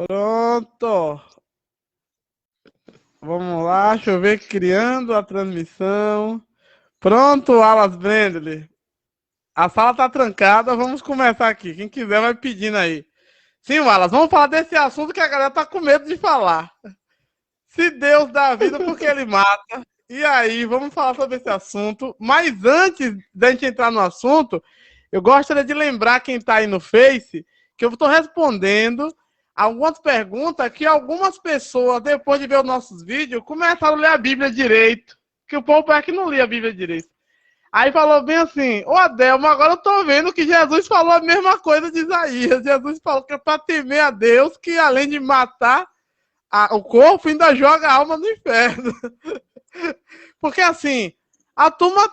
Pronto. Vamos lá, deixa eu ver, criando a transmissão. Pronto, Wallace Brandley. A sala tá trancada, vamos começar aqui. Quem quiser vai pedindo aí. Sim, Wallace, vamos falar desse assunto que a galera tá com medo de falar. Se Deus dá a vida, por que ele mata? E aí, vamos falar sobre esse assunto. Mas antes da gente entrar no assunto, eu gostaria de lembrar quem está aí no Face que eu estou respondendo algumas perguntas que algumas pessoas, depois de ver os nossos vídeos, começaram a ler a Bíblia direito. Que o povo parece que não lia a Bíblia direito. Aí falou bem assim: ô Adelmo, agora eu tô vendo que Jesus falou a mesma coisa de Isaías. Jesus falou que é para temer a Deus, que além de matar o corpo, ainda joga a alma no inferno. Porque assim, a turma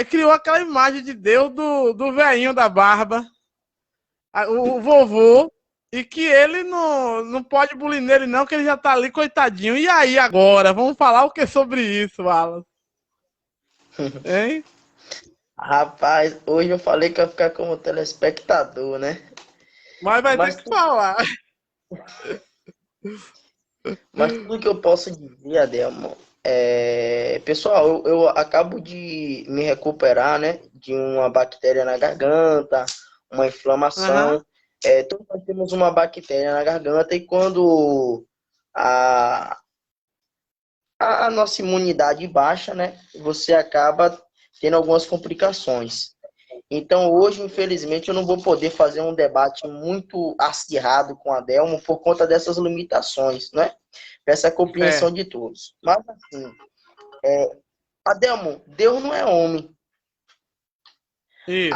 criou aquela imagem de Deus do velhinho da barba, o vovô, e que ele não pode bulir nele, não, que ele já tá ali, coitadinho. E aí, agora? Vamos falar o que sobre isso, Wallace? Hein? Rapaz, hoje eu falei que ia ficar como telespectador, né? Mas vai ter que falar. Mas tudo que eu posso dizer, Adelmo, pessoal, eu acabo de me recuperar, né? De uma bactéria na garganta, uma inflamação. Uhum. Todos nós temos uma bactéria na garganta e quando a, a nossa imunidade baixa, né? Você acaba tendo algumas complicações. Então, hoje, infelizmente, eu não vou poder fazer um debate muito acirrado com a Adelmo por conta dessas limitações, né? Essa compreensão de todos. Mas, assim, Adelmo, Deus não é homem. Isso.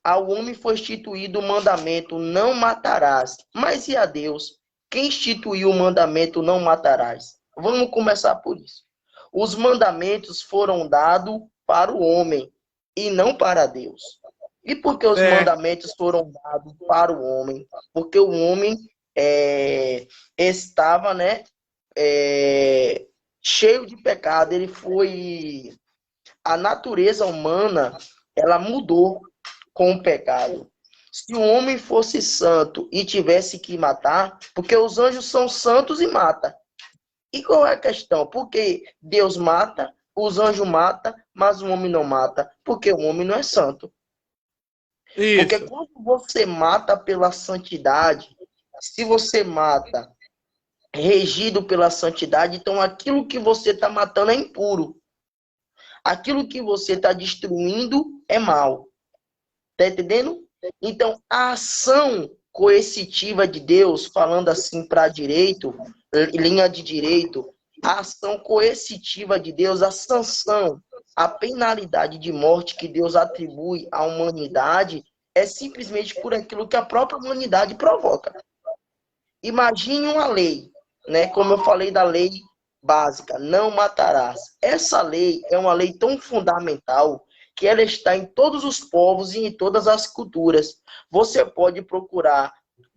Ao homem foi instituído o mandamento, não matarás. Mas e a Deus? Quem instituiu o mandamento, não matarás? Vamos começar por isso. Os mandamentos foram dados para o homem e não para Deus. E por que os mandamentos foram dados para o homem? Porque o homem estava, né, cheio de pecado. A natureza humana, ela mudou com o pecado. Se o homem fosse santo e tivesse que matar, porque os anjos são santos e matam. E qual é a questão? Porque Deus mata, os anjos matam, mas o homem não mata, porque o homem não é santo. Isso. Porque quando você mata pela santidade, se você mata regido pela santidade, então aquilo que você está matando é impuro. Aquilo que você está destruindo é mal. Tá entendendo? Então, a ação coercitiva de Deus, falando assim para direito, linha de direito, a ação coercitiva de Deus, a sanção, a penalidade de morte que Deus atribui à humanidade é simplesmente por aquilo que a própria humanidade provoca. Imagine uma lei, né? Como eu falei da lei básica, não matarás. Essa lei é uma lei tão fundamental que ela está em todos os povos e em todas as culturas. Você pode procurar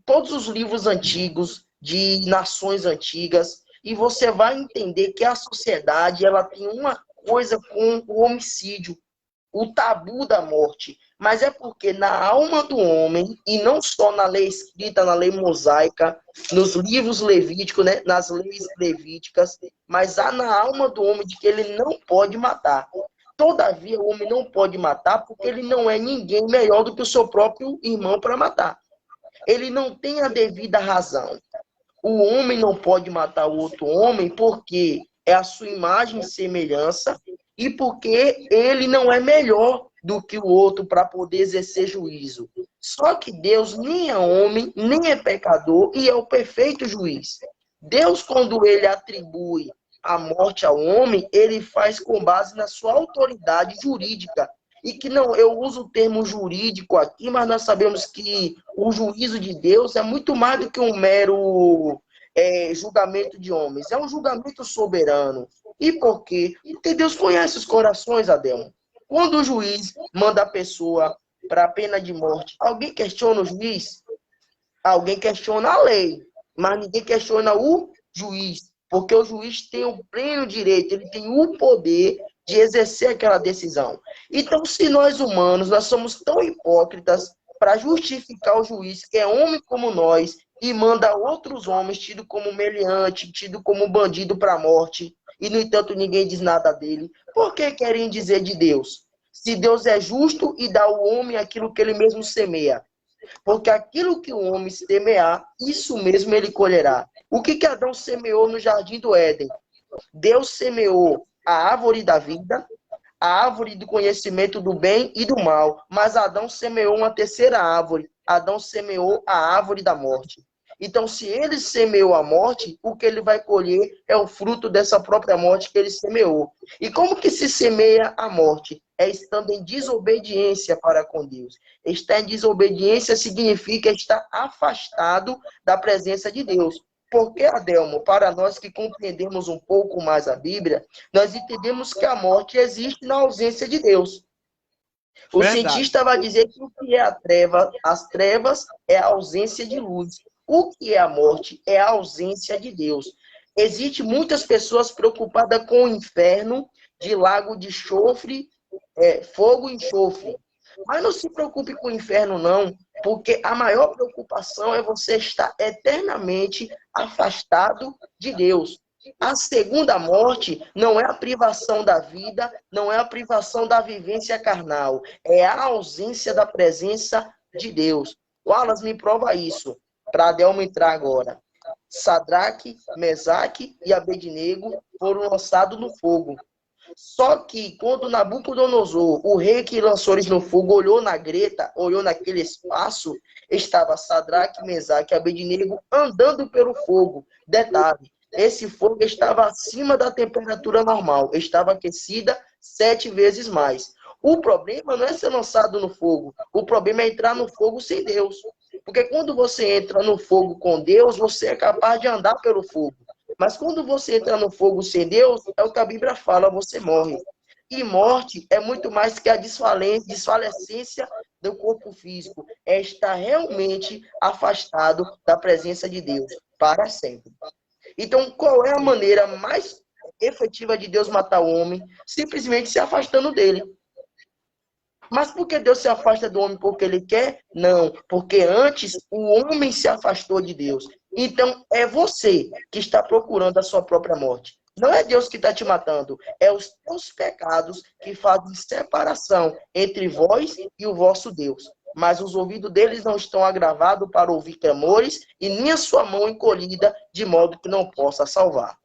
todos os livros antigos de nações antigas e você vai entender que a sociedade ela tem uma coisa com o homicídio, o tabu da morte. Mas é porque na alma do homem, e não só na lei escrita, na lei mosaica, nos livros levíticos, né, nas leis levíticas, mas há na alma do homem de que ele não pode matar. Todavia, o homem não pode matar porque ele não é ninguém melhor do que o seu próprio irmão para matar. Ele não tem a devida razão. O homem não pode matar o outro homem porque é a sua imagem e semelhança e porque ele não é melhor do que o outro para poder exercer juízo. Só que Deus nem é homem, nem é pecador e é o perfeito juiz. Deus, quando ele atribui a morte ao homem, ele faz com base na sua autoridade jurídica. E que não, eu uso o termo jurídico aqui, mas nós sabemos que o juízo de Deus é muito mais do que um mero julgamento de homens. É um julgamento soberano. E por quê? Porque Deus conhece os corações, Adelmo. Quando o juiz manda a pessoa para a pena de morte, alguém questiona o juiz? Alguém questiona a lei, mas ninguém questiona o juiz, porque o juiz tem o pleno direito, ele tem o poder de exercer aquela decisão. Então, se nós humanos, nós somos tão hipócritas para justificar o juiz, que é homem como nós, e manda outros homens, tido como meliante, tido como bandido para a morte, e no entanto ninguém diz nada dele. Por que querem dizer de Deus? Se Deus é justo e dá ao homem aquilo que ele mesmo semeia. Porque aquilo que o homem semear, isso mesmo ele colherá. O que Adão semeou no jardim do Éden? Deus semeou a árvore da vida, a árvore do conhecimento do bem e do mal, mas Adão semeou uma terceira árvore. Adão semeou a árvore da morte. Então, se ele semeou a morte, o que ele vai colher é o fruto dessa própria morte que ele semeou. E como que se semeia a morte? É estando em desobediência para com Deus. Estar em desobediência significa estar afastado da presença de Deus. Porque, Adelmo, para nós que compreendemos um pouco mais a Bíblia, nós entendemos que a morte existe na ausência de Deus. O cientista vai dizer que o que é a treva, as trevas é a ausência de luz. O que é a morte é a ausência de Deus. Existem muitas pessoas preocupadas com o inferno, de lago de enxofre, fogo e enxofre. Mas não se preocupe com o inferno, não, porque a maior preocupação é você estar eternamente afastado de Deus. A segunda morte não é a privação da vida, não é a privação da vivência carnal, é a ausência da presença de Deus. Wallace, me prova isso, para Adelmo entrar agora. Sadraque, Mesaque e Abednego foram lançados no fogo. Só que quando Nabucodonosor, o rei que lançou eles no fogo, olhou na greta, olhou naquele espaço, estava Sadraque, Mesaque e Abednego andando pelo fogo. Detalhe, esse fogo estava acima da temperatura normal, estava aquecida 7 vezes mais. O problema não é ser lançado no fogo, o problema é entrar no fogo sem Deus. Porque quando você entra no fogo com Deus, você é capaz de andar pelo fogo. Mas quando você entra no fogo sem Deus, é o que a Bíblia fala, você morre. E morte é muito mais que a desfalecência do corpo físico. É estar realmente afastado da presença de Deus para sempre. Então, qual é a maneira mais efetiva de Deus matar o homem? Simplesmente se afastando dele. Mas por que Deus se afasta do homem porque ele quer? Não, porque antes o homem se afastou de Deus. Então, é você que está procurando a sua própria morte. Não é Deus que está te matando, é os teus pecados que fazem separação entre vós e o vosso Deus. Mas os ouvidos deles não estão agravados para ouvir clamores e nem a sua mão encolhida, de modo que não possa salvar.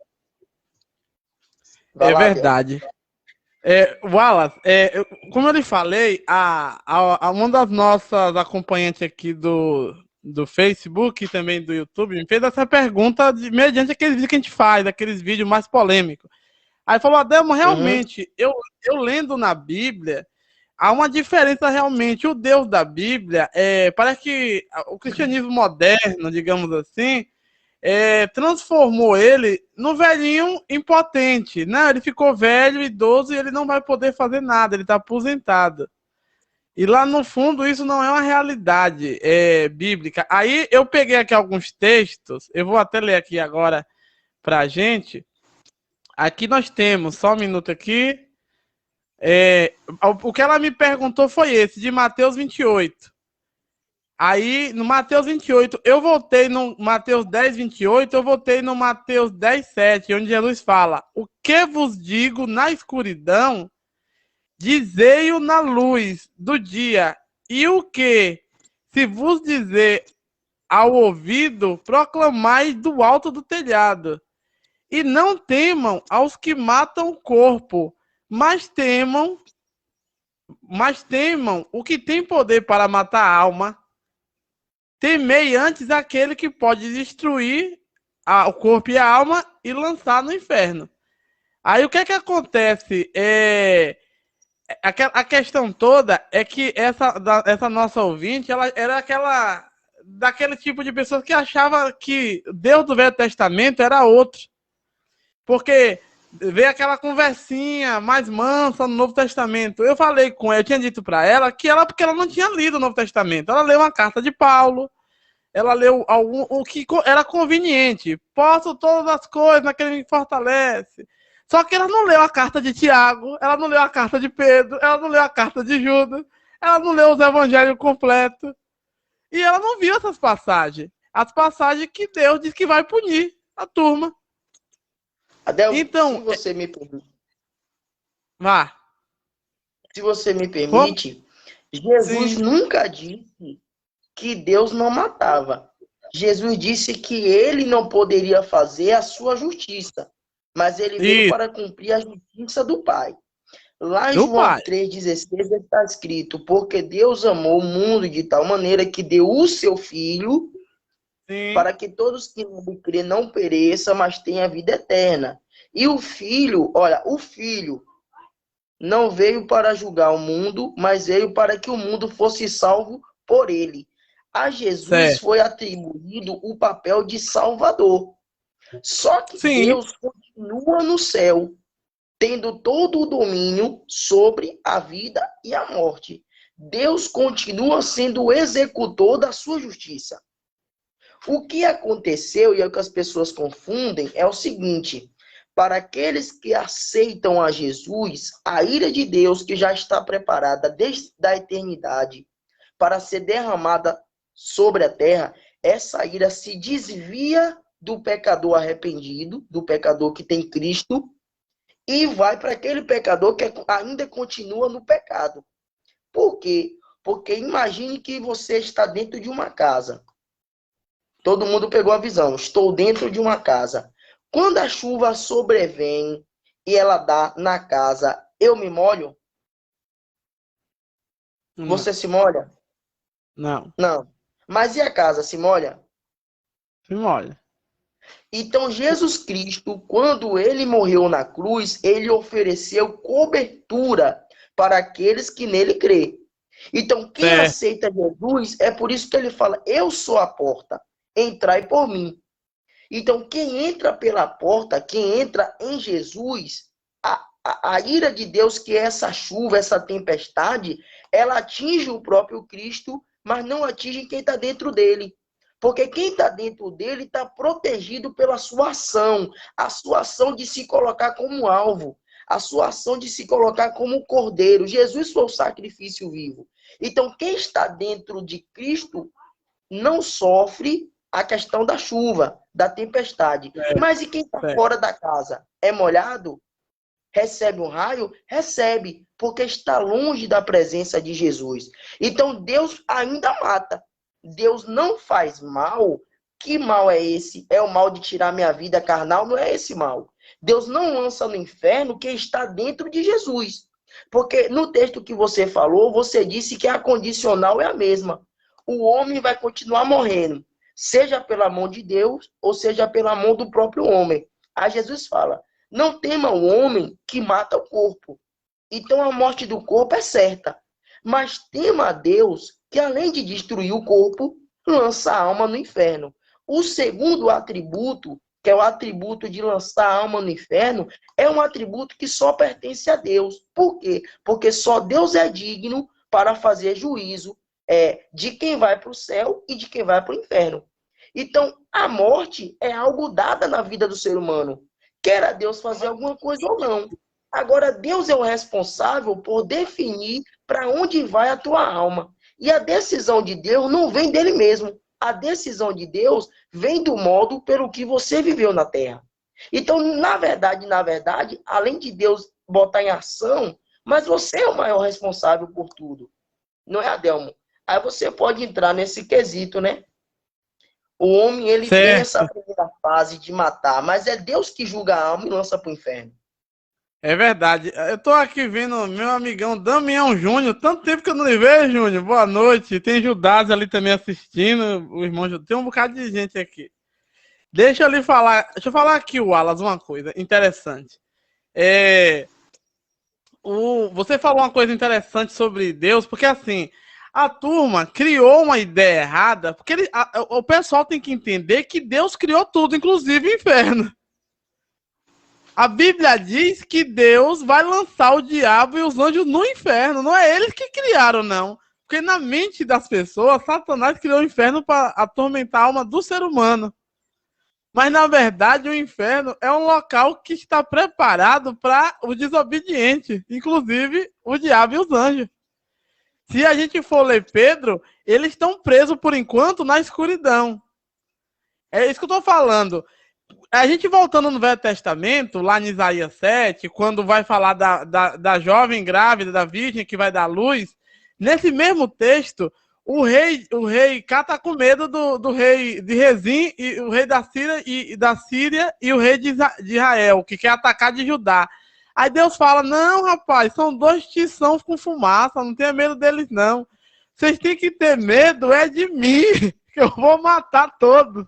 Vai lá, verdade. Deus. Wallace, como eu lhe falei, uma das nossas acompanhantes aqui do Facebook e também do YouTube me fez essa pergunta mediante aqueles vídeos que a gente faz, aqueles vídeos mais polêmicos. Aí falou, Adelmo, realmente, eu lendo na Bíblia, há uma diferença realmente. O Deus da Bíblia, parece que o cristianismo moderno, digamos assim, transformou ele no velhinho impotente, né? Ele ficou velho, idoso, e ele não vai poder fazer nada, ele está aposentado. E lá no fundo isso não é uma realidade bíblica. Aí eu peguei aqui alguns textos, eu vou até ler aqui agora para a gente. Aqui nós temos, só um minuto aqui, o que ela me perguntou foi esse, de Mateus 28. Aí, no Mateus 28, eu voltei no Mateus 10, 28, eu voltei no Mateus 10, 7, onde Jesus fala, o que vos digo na escuridão, dizei-o na luz do dia, e o que, se vos dizer ao ouvido, proclamai do alto do telhado. E não temam aos que matam o corpo, mas temam o que tem poder para matar a alma. Temei antes aquele que pode destruir o corpo e a alma e lançar no inferno. Aí o que acontece? A questão toda é que essa nossa ouvinte, ela era daquele tipo de pessoa que achava que Deus do Velho Testamento era outro. Porque veio aquela conversinha mais mansa no Novo Testamento. Eu falei com ela, eu tinha dito para ela porque ela não tinha lido o Novo Testamento. Ela leu uma carta de Paulo, ela leu o que era conveniente. Posso todas as coisas naquele que me fortalece. Só que ela não leu a carta de Tiago, ela não leu a carta de Pedro, ela não leu a carta de Judas, ela não leu os evangelhos completos. E ela não viu essas passagens. as passagens que Deus diz que vai punir a turma. Adelmo, Então, se você me permite, vá. se você me permite, Jesus Sim. nunca disse que Deus não matava. Jesus disse que ele não poderia fazer a sua justiça, mas ele veio Isso, para cumprir a justiça do Pai. Lá em do João Pai. 3,16 está escrito: porque Deus amou o mundo de tal maneira que deu o seu Filho Sim. para que todos que nele crê não pereçam, mas tenham vida eterna. E o Filho, olha, o Filho não veio para julgar o mundo, mas veio para que o mundo fosse salvo por ele. A Jesus Certo. foi atribuído o papel de Salvador. Só que Sim. Deus continua no céu, tendo todo o domínio sobre a vida e a morte. Deus continua sendo o executor da sua justiça. O que aconteceu, e é o que as pessoas confundem, é o seguinte: para aqueles que aceitam a Jesus, a ira de Deus, que já está preparada desde a eternidade para ser derramada sobre a terra, essa ira se desvia do pecador arrependido, do pecador que tem Cristo, e vai para aquele pecador que ainda continua no pecado. Por quê? Porque imagine que você está dentro de uma casa. Todo mundo pegou a visão. Estou dentro de uma casa. Quando a chuva sobrevém e ela dá na casa, eu me molho? Não. Você se molha? Não. Não. Mas e a casa se molha? Se molha. Então, Jesus Cristo, quando ele morreu na cruz, ele ofereceu cobertura para aqueles que nele crê. Então, quem Certo. aceita Jesus, é por isso que ele fala: eu sou a porta, entrai por mim. Então, quem entra pela porta, quem entra em Jesus, a ira de Deus, que é essa chuva, essa tempestade, ela atinge o próprio Cristo, mas não atinge quem está dentro dele. Porque quem está dentro dele está protegido pela sua ação, a sua ação de se colocar como alvo, a sua ação de se colocar como cordeiro. Jesus foi o sacrifício vivo. Então, quem está dentro de Cristo não sofre a questão da chuva, da tempestade. Certo. Mas e quem está Certo. fora da casa? É molhado? Recebe um raio? Recebe, porque está longe da presença de Jesus. Então Deus ainda mata. Deus não faz mal. Que mal é esse? É o mal de tirar minha vida carnal? Não é esse mal. Deus não lança no inferno quem está dentro de Jesus. Porque no texto que você falou, você disse que a condicional é a mesma. O homem vai continuar morrendo, seja pela mão de Deus ou seja pela mão do próprio homem. Aí Jesus fala: não tema o homem que mata o corpo. Então a morte do corpo é certa. Mas tema a Deus que, além de destruir o corpo, lança a alma no inferno. O segundo atributo, que é o atributo de lançar a alma no inferno, é um atributo que só pertence a Deus. Por quê? Porque só Deus é digno para fazer juízo de quem vai para o céu e de quem vai para o inferno. Então, a morte é algo dada na vida do ser humano. Quer Deus fazer alguma coisa ou não. Agora, Deus é o responsável por definir para onde vai a tua alma. E a decisão de Deus não vem dele mesmo. A decisão de Deus vem do modo pelo que você viveu na terra. Então, na verdade, além de Deus botar em ação, mas você é o maior responsável por tudo. Não é, Adelmo? Aí você pode entrar nesse quesito, né? O homem, ele tem essa Certo. primeira fase de matar, mas é Deus que julga a alma e lança para o inferno. É verdade. Eu tô aqui vendo meu amigão Damião Júnior. Tanto tempo que eu não lhe vejo, Júnior. Boa noite. Tem Judas ali também assistindo. O irmão tem um bocado de gente aqui. Deixa eu falar aqui, Wallace, uma coisa interessante. Você falou uma coisa interessante sobre Deus, porque assim, a turma criou uma ideia errada, porque o pessoal tem que entender que Deus criou tudo, inclusive o inferno. A Bíblia diz que Deus vai lançar o diabo e os anjos no inferno. Não é eles que criaram, não. Porque na mente das pessoas, Satanás criou o inferno para atormentar a alma do ser humano. Mas, na verdade, o inferno é um local que está preparado para o desobediente, inclusive o diabo e os anjos. Se a gente for ler Pedro, eles estão presos, por enquanto, na escuridão. É isso que eu estou falando. A gente voltando no Velho Testamento, lá em Isaías 7, quando vai falar da jovem grávida, da virgem que vai dar luz, nesse mesmo texto, o rei Cá está com medo do rei de Rezim, e o rei da Síria e o rei de Israel, que quer atacar de Judá. Aí Deus fala, não, rapaz, são dois tição com fumaça, não tenha medo deles, não. Vocês têm que ter medo é de mim, que eu vou matar todos.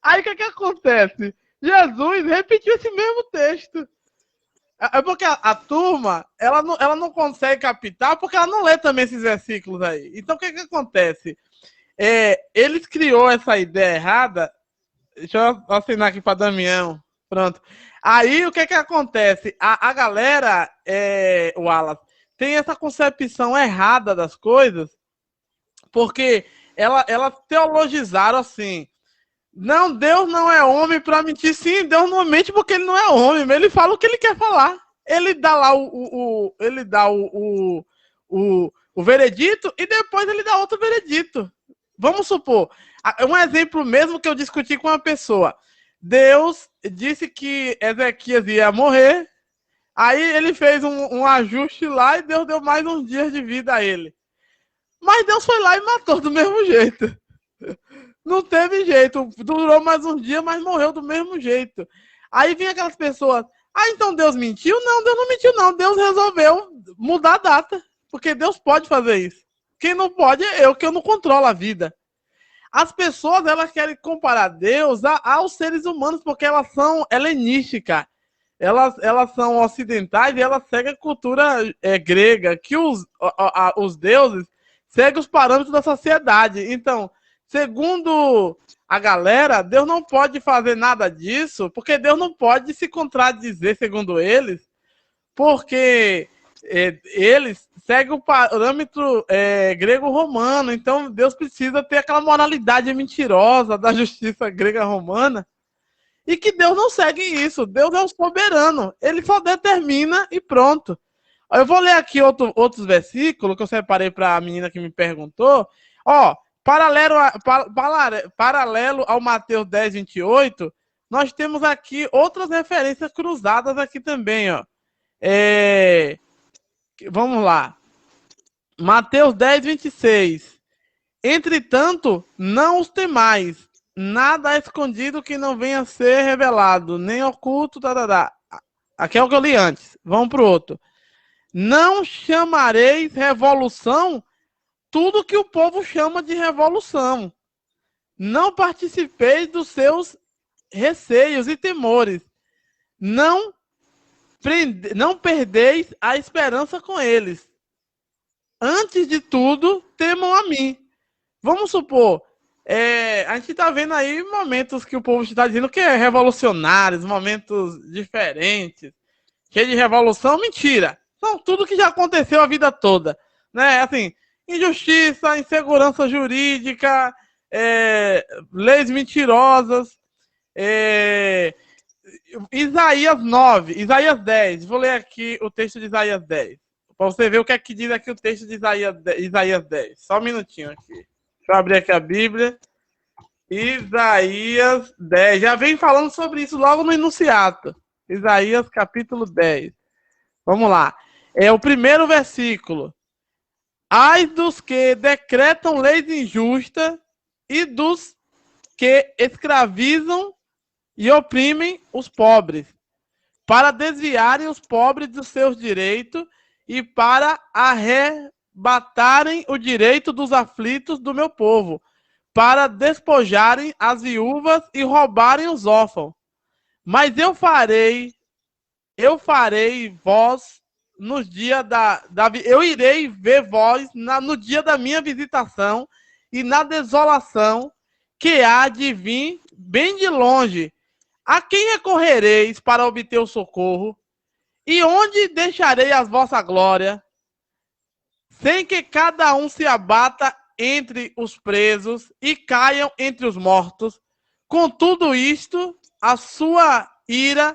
Aí o que acontece? Jesus repetiu esse mesmo texto. É porque a turma, ela não consegue captar, porque ela não lê também esses versículos aí. Então o que acontece? Eles criou essa ideia errada. Deixa eu assinar aqui para Damião. Pronto. Aí o que acontece? A galera, Wallace, tem essa concepção errada das coisas, porque elas teologizaram assim. Não, Deus não é homem para mentir. Sim, Deus não mente porque ele não é homem, mas ele fala o que ele quer falar. Ele dá lá o veredito e depois ele dá outro veredito. Vamos supor, um exemplo mesmo que eu discuti com uma pessoa. Deus disse que Ezequias ia morrer, aí ele fez um ajuste lá e Deus deu mais uns dias de vida a ele. Mas Deus foi lá e matou do mesmo jeito. Não teve jeito, durou mais um dia, mas morreu do mesmo jeito. Aí vinha aquelas pessoas, então Deus mentiu? Não, Deus não mentiu não, Deus resolveu mudar a data, porque Deus pode fazer isso. Quem não pode é eu, que eu não controlo a vida. As pessoas, elas querem comparar Deus aos seres humanos, porque elas são helenísticas, elas são ocidentais e elas seguem a cultura grega, que os deuses seguem os parâmetros da sociedade. Então, segundo a galera, Deus não pode fazer nada disso, porque Deus não pode se contradizer, segundo eles, porque eles seguem o parâmetro grego-romano. Então, Deus precisa ter aquela moralidade mentirosa da justiça grega-romana, e que Deus não segue isso. Deus é o soberano, ele só determina e pronto. Eu vou ler aqui outros versículos que eu separei para a menina que me perguntou. Paralelo ao Mateus 10, 28, nós temos aqui outras referências cruzadas aqui também, ó. Vamos lá. Mateus 10, 26. Entretanto, não os temais, nada é escondido que não venha a ser revelado, nem oculto, Aqui é o que eu li antes. Vamos para o outro. Não chamareis revolução tudo que o povo chama de revolução. Não participeis dos seus receios e temores. Não perdeis a esperança com eles. Antes de tudo, temam a mim. Vamos supor, a gente está vendo aí momentos que o povo está dizendo que é revolucionários, momentos diferentes, cheio de revolução. Mentira. São tudo que já aconteceu a vida toda, né? Assim, injustiça, insegurança jurídica, leis mentirosas. Isaías 9, Isaías 10. Vou ler aqui o texto de Isaías 10. Para você ver o que é que diz aqui o texto de Isaías 10. Só um minutinho aqui. Deixa eu abrir aqui a Bíblia. Isaías 10. Já vem falando sobre isso logo no enunciado. Isaías capítulo 10. Vamos lá. É o primeiro versículo. Ai dos que decretam leis injustas e dos que escravizam e oprimem os pobres, para desviarem os pobres dos seus direitos e para arrebatarem o direito dos aflitos do meu povo, para despojarem as viúvas e roubarem os órfãos. Mas eu farei vós nos dias eu irei ver vós no dia da minha visitação e na desolação que há de vir bem de longe. A quem recorrereis para obter o socorro? E onde deixarei a vossa glória? Sem que cada um se abata entre os presos e caiam entre os mortos. Com tudo isto, a ira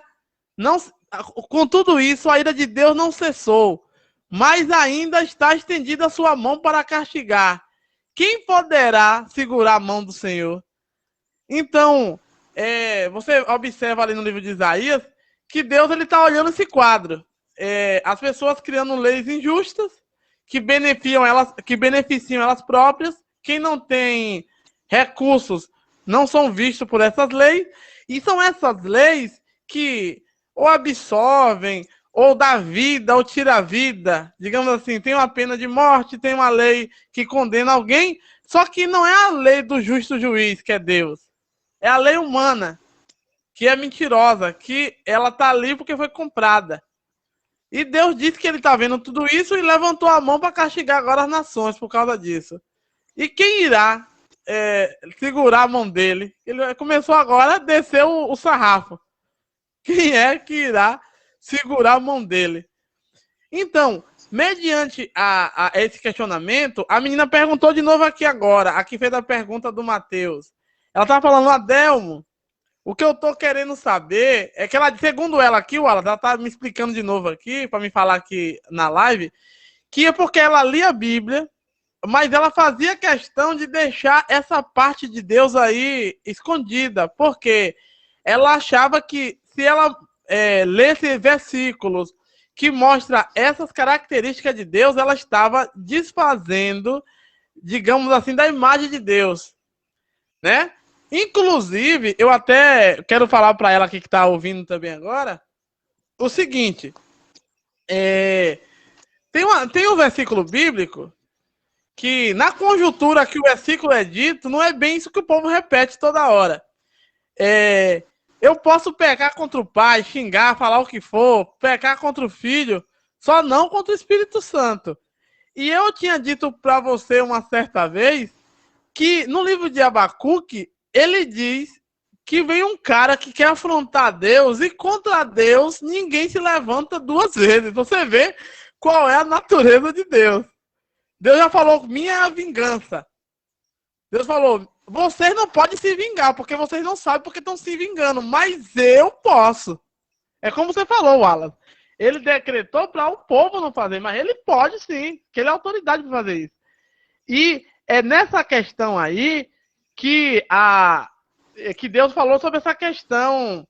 de Deus não cessou, mas ainda está estendida a sua mão para castigar. Quem poderá segurar a mão do Senhor? Então, você observa ali no livro de Isaías que Deus está olhando esse quadro. As pessoas criando leis injustas que beneficiam elas próprias. Quem não tem recursos não são vistos por essas leis. E são essas leis que ou absorvem, ou dá vida, ou tira a vida. Digamos assim, tem uma pena de morte, tem uma lei que condena alguém, só que não é a lei do justo juiz, que é Deus. É a lei humana, que é mentirosa, que ela tá ali porque foi comprada. E Deus disse que ele tá vendo tudo isso e levantou a mão para castigar agora as nações por causa disso. E quem irá segurar a mão dele? Ele começou agora a descer o sarrafo. Quem é que irá segurar a mão dele? Então, mediante a esse questionamento, a menina perguntou de novo aqui agora. Aqui fez a pergunta do Mateus. Ela estava falando, Adelmo, o que eu tô querendo saber é que ela, segundo ela aqui, ela tá me explicando de novo aqui, para me falar aqui na live, que é porque ela lia a Bíblia, mas ela fazia questão de deixar essa parte de Deus aí escondida, porque ela achava que se ela lesse versículos que mostra essas características de Deus, ela estava desfazendo, digamos assim, da imagem de Deus, né? Inclusive, eu até quero falar para ela aqui que está ouvindo também agora, o seguinte, tem um versículo bíblico que, na conjuntura que o versículo é dito, não é bem isso que o povo repete toda hora. Eu posso pecar contra o pai, xingar, falar o que for, pecar contra o filho, só não contra o Espírito Santo. E eu tinha dito para você uma certa vez que no livro de Abacuque, ele diz que vem um cara que quer afrontar Deus e contra Deus ninguém se levanta duas vezes. Você vê qual é a natureza de Deus. Deus já falou, minha é a vingança. Deus falou, vocês não podem se vingar, porque vocês não sabem porque estão se vingando, mas eu posso. É como você falou, Wallace. Ele decretou para o povo não fazer, mas ele pode sim, que ele é autoridade para fazer isso. E é nessa questão aí que Deus falou sobre essa questão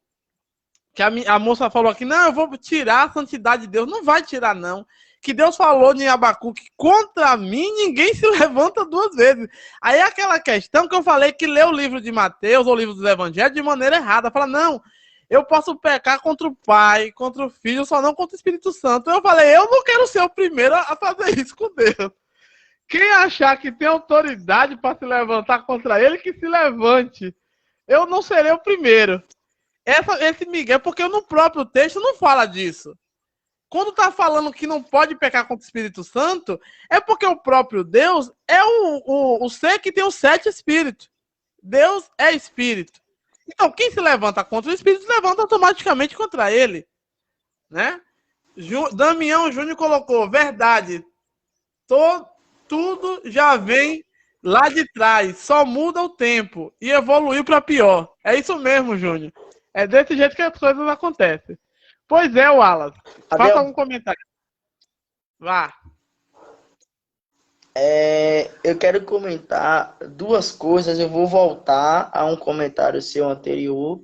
que a moça falou aqui, não, eu vou tirar a santidade de Deus. Não vai tirar, não. Que Deus falou em Abacuque, contra mim ninguém se levanta duas vezes. Aí é aquela questão que eu falei que lê o livro de Mateus ou o livro dos Evangelhos de maneira errada. Fala, não, eu posso pecar contra o Pai, contra o Filho, só não contra o Espírito Santo. Eu falei, eu não quero ser o primeiro a fazer isso com Deus. Quem achar que tem autoridade para se levantar contra ele, que se levante. Eu não serei o primeiro. Esse Miguel, porque no próprio texto não fala disso. Quando está falando que não pode pecar contra o Espírito Santo, é porque o próprio Deus é o ser que tem os 7 espíritos. Deus é espírito. Então, quem se levanta contra o Espírito, se levanta automaticamente contra ele. Né? Damião Júnior colocou, verdade, tudo já vem lá de trás, só muda o tempo e evoluiu para pior. É isso mesmo, Júnior. É desse jeito que as coisas acontecem. Pois é, Wallace. Faça algum comentário. Vá. Eu quero comentar duas coisas. Eu vou voltar a um comentário seu anterior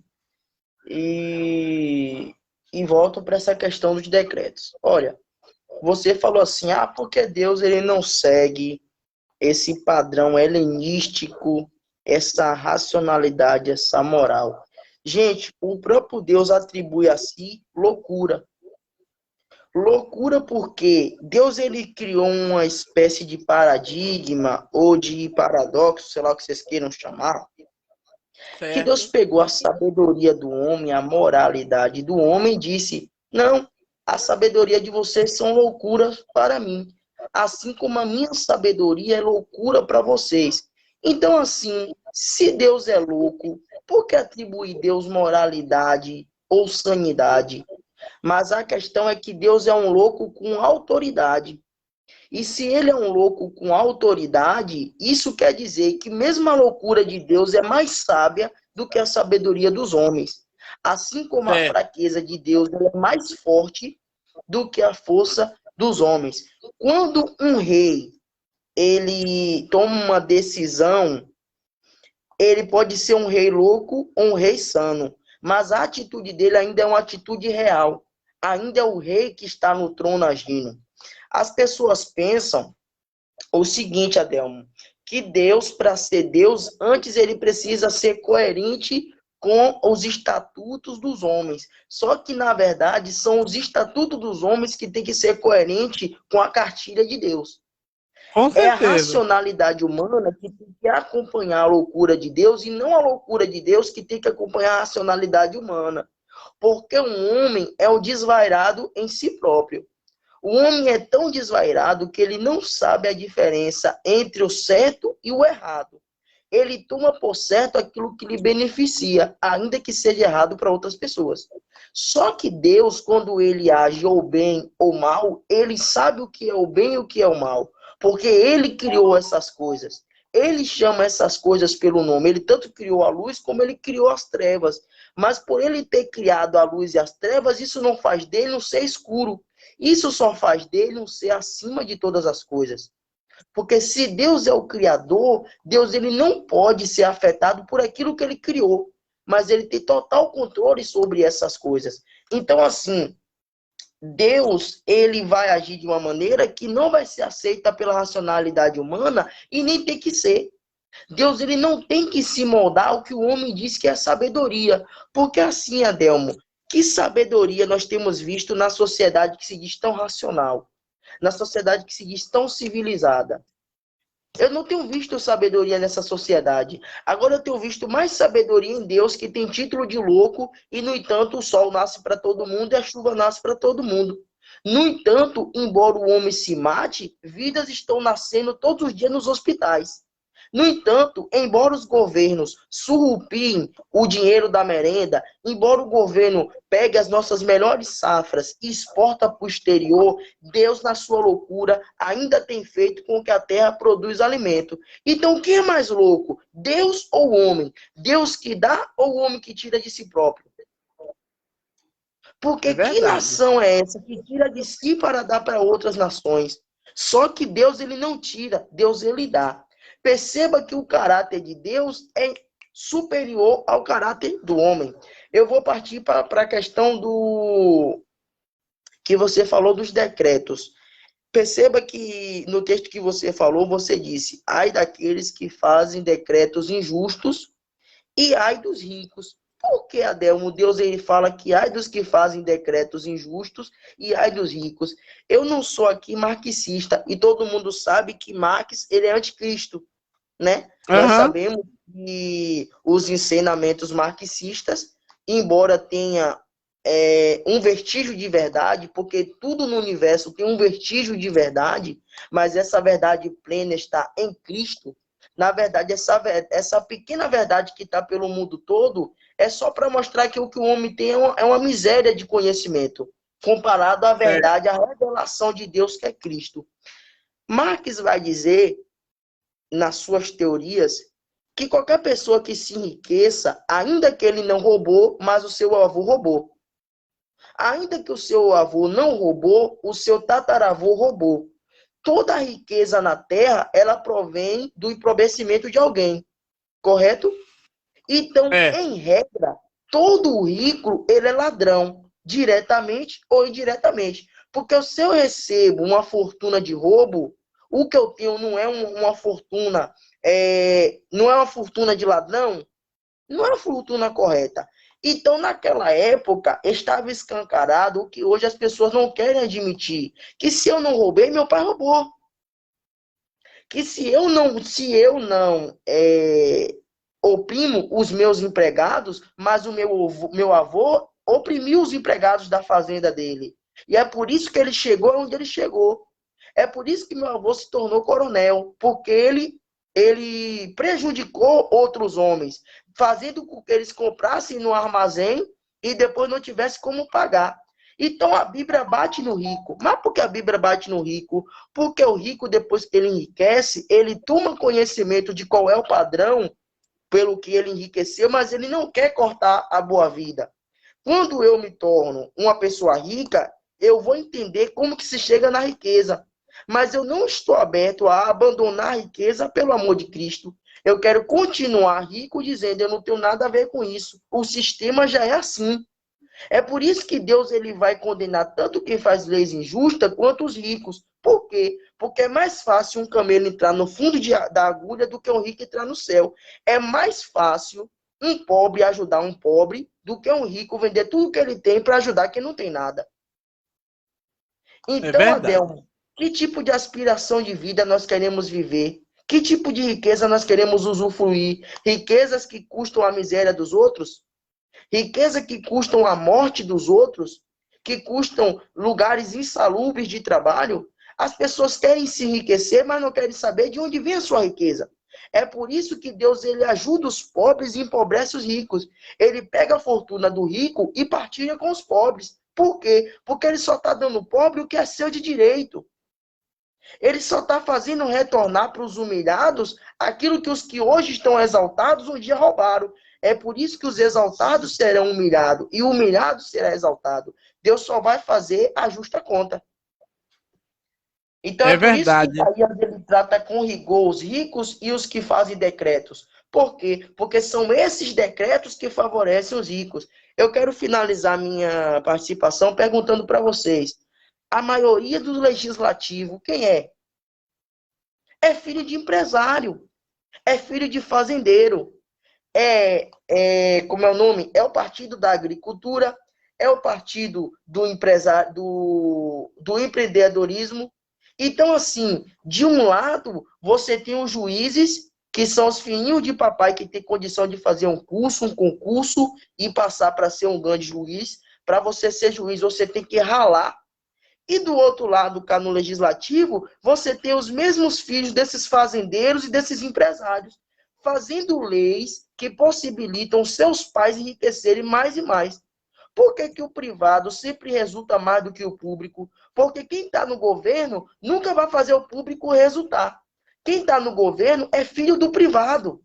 e volto para essa questão dos decretos. Olha, você falou assim, porque Deus ele não segue esse padrão helenístico, essa racionalidade, essa moral. Gente, o próprio Deus atribui a si loucura. Loucura porque Deus ele criou uma espécie de paradigma ou de paradoxo, sei lá o que vocês queiram chamar, certo. Que Deus pegou a sabedoria do homem, a moralidade do homem e disse, não, a sabedoria de vocês são loucuras para mim, assim como a minha sabedoria é loucura para vocês. Então, assim, se Deus é louco, por que atribuir Deus moralidade ou sanidade? Mas a questão é que Deus é um louco com autoridade. E se ele é um louco com autoridade, isso quer dizer que mesmo a loucura de Deus é mais sábia do que a sabedoria dos homens. Assim como a fraqueza de Deus é mais forte do que a força dos homens. Quando um rei ele toma uma decisão, ele pode ser um rei louco ou um rei sano, mas a atitude dele ainda é uma atitude real. Ainda é o rei que está no trono agindo. As pessoas pensam o seguinte, Adelmo, que Deus, para ser Deus, antes ele precisa ser coerente com os estatutos dos homens. Só que, na verdade, são os estatutos dos homens que tem que ser coerente com a cartilha de Deus. Com É a certeza. racionalidade humana que tem que acompanhar a loucura de Deus e não a loucura de Deus que tem que acompanhar a racionalidade humana. Porque um homem é um desvairado em si próprio. O homem é tão desvairado que ele não sabe a diferença entre o certo e o errado. Ele toma por certo aquilo que lhe beneficia, ainda que seja errado para outras pessoas. Só que Deus, quando ele age ou bem ou mal, ele sabe o que é o bem e o que é o mal, porque ele criou essas coisas. Ele chama essas coisas pelo nome. Ele tanto criou a luz como ele criou as trevas. Mas por ele ter criado a luz e as trevas, isso não faz dele um ser escuro. Isso só faz dele um ser acima de todas as coisas. Porque se Deus é o Criador, Deus ele não pode ser afetado por aquilo que ele criou. Mas ele tem total controle sobre essas coisas. Então, assim, Deus ele vai agir de uma maneira que não vai ser aceita pela racionalidade humana e nem tem que ser. Deus ele não tem que se moldar ao que o homem diz que é sabedoria. Porque assim, Adelmo, que sabedoria nós temos visto na sociedade que se diz tão racional, na sociedade que se diz tão civilizada? Eu não tenho visto sabedoria nessa sociedade. Agora eu tenho visto mais sabedoria em Deus, que tem título de louco, e no entanto o sol nasce para todo mundo e a chuva nasce para todo mundo. No entanto, embora o homem se mate, vidas estão nascendo todos os dias nos hospitais. No entanto, embora os governos surrupiem o dinheiro da merenda, embora o governo pegue as nossas melhores safras e exporta para o exterior, Deus, na sua loucura, ainda tem feito com que a terra produza alimento. Então, o que é mais louco? Deus ou o homem? Deus que dá ou o homem que tira de si próprio? É Porque que verdade. nação é essa que tira de si para dar para outras nações? Só que Deus ele não tira, Deus ele dá. Perceba que o caráter de Deus é superior ao caráter do homem. Eu vou partir para a questão do que você falou dos decretos. Perceba que no texto que você falou, você disse: ai daqueles que fazem decretos injustos e ai dos ricos. Por que, Adelmo, Deus ele fala que ai dos que fazem decretos injustos e ai dos ricos? Eu não sou aqui marxista e todo mundo sabe que Marx ele é anticristo, né? Nós Aham. sabemos que os ensinamentos marxistas, embora tenha um vestígio de verdade, porque tudo no universo tem um vestígio de verdade, mas essa verdade plena está em Cristo. Na verdade, essa pequena verdade que está pelo mundo todo é só para mostrar que o que o homem tem é uma miséria de conhecimento, comparado à Certo. verdade, à revelação de Deus que é Cristo. Marx vai dizer, nas suas teorias, que qualquer pessoa que se enriqueça, ainda que ele não roubou, mas o seu avô roubou. Ainda que o seu avô não roubou, o seu tataravô roubou. Toda a riqueza na terra, ela provém do empobrecimento de alguém, correto? Então, É. em regra, todo rico, ele é ladrão, diretamente ou indiretamente. Porque se eu recebo uma fortuna de roubo, o que eu tenho não é uma fortuna, não é uma fortuna de ladrão, não é uma fortuna correta. Então, naquela época, estava escancarado o que hoje as pessoas não querem admitir, que se eu não roubei, meu pai roubou. Que se eu não oprimo os meus empregados, mas o meu avô oprimiu os empregados da fazenda dele. E é por isso que ele chegou onde ele chegou. É por isso que meu avô se tornou coronel, porque ele prejudicou outros homens, fazendo com que eles comprassem no armazém e depois não tivesse como pagar. Então a Bíblia bate no rico. Mas por que a Bíblia bate no rico? Porque o rico, depois que ele enriquece, ele toma conhecimento de qual é o padrão pelo que ele enriqueceu, mas ele não quer cortar a boa vida. Quando eu me torno uma pessoa rica, eu vou entender como que se chega na riqueza. Mas eu não estou aberto a abandonar a riqueza pelo amor de Cristo. Eu quero continuar rico dizendo, eu não tenho nada a ver com isso. O sistema já é assim. É por isso que Deus ele vai condenar tanto quem faz leis injustas quanto os ricos. Por quê? Porque é mais fácil um camelo entrar no fundo da agulha do que um rico entrar no céu. É mais fácil um pobre ajudar um pobre do que um rico vender tudo que ele tem para ajudar quem não tem nada. Então, Adelmo, que tipo de aspiração de vida nós queremos viver? Que tipo de riqueza nós queremos usufruir? Riquezas que custam a miséria dos outros? Riqueza que custam a morte dos outros? Que custam lugares insalubres de trabalho? As pessoas querem se enriquecer, mas não querem saber de onde vem a sua riqueza. É por isso que Deus ele ajuda os pobres e empobrece os ricos. Ele pega a fortuna do rico e partilha com os pobres. Por quê? Porque ele só está dando ao pobre o que é seu de direito. Ele só está fazendo retornar para os humilhados aquilo que os que hoje estão exaltados um dia roubaram. É por isso que os exaltados serão humilhados e o humilhado será exaltado. Deus só vai fazer a justa conta. Então é por isso que ele trata com rigor os ricos e os que fazem decretos. Por quê? Porque são esses decretos que favorecem os ricos. Eu quero finalizar minha participação perguntando para vocês. A maioria do legislativo, quem é? É filho de empresário. É filho de fazendeiro. Como é o nome? É o partido da agricultura, é o partido do empresário, do empreendedorismo. Então, assim, de um lado, você tem os juízes, que são os filhinhos de papai que tem condição de fazer um curso, um concurso e passar para ser um grande juiz. Para você ser juiz, você tem que ralar. E do outro lado, cá no legislativo, você tem os mesmos filhos desses fazendeiros e desses empresários, fazendo leis que possibilitam seus pais enriquecerem mais e mais. Por que o privado sempre resulta mais do que o público? Porque quem está no governo nunca vai fazer o público resultar. Quem está no governo é filho do privado.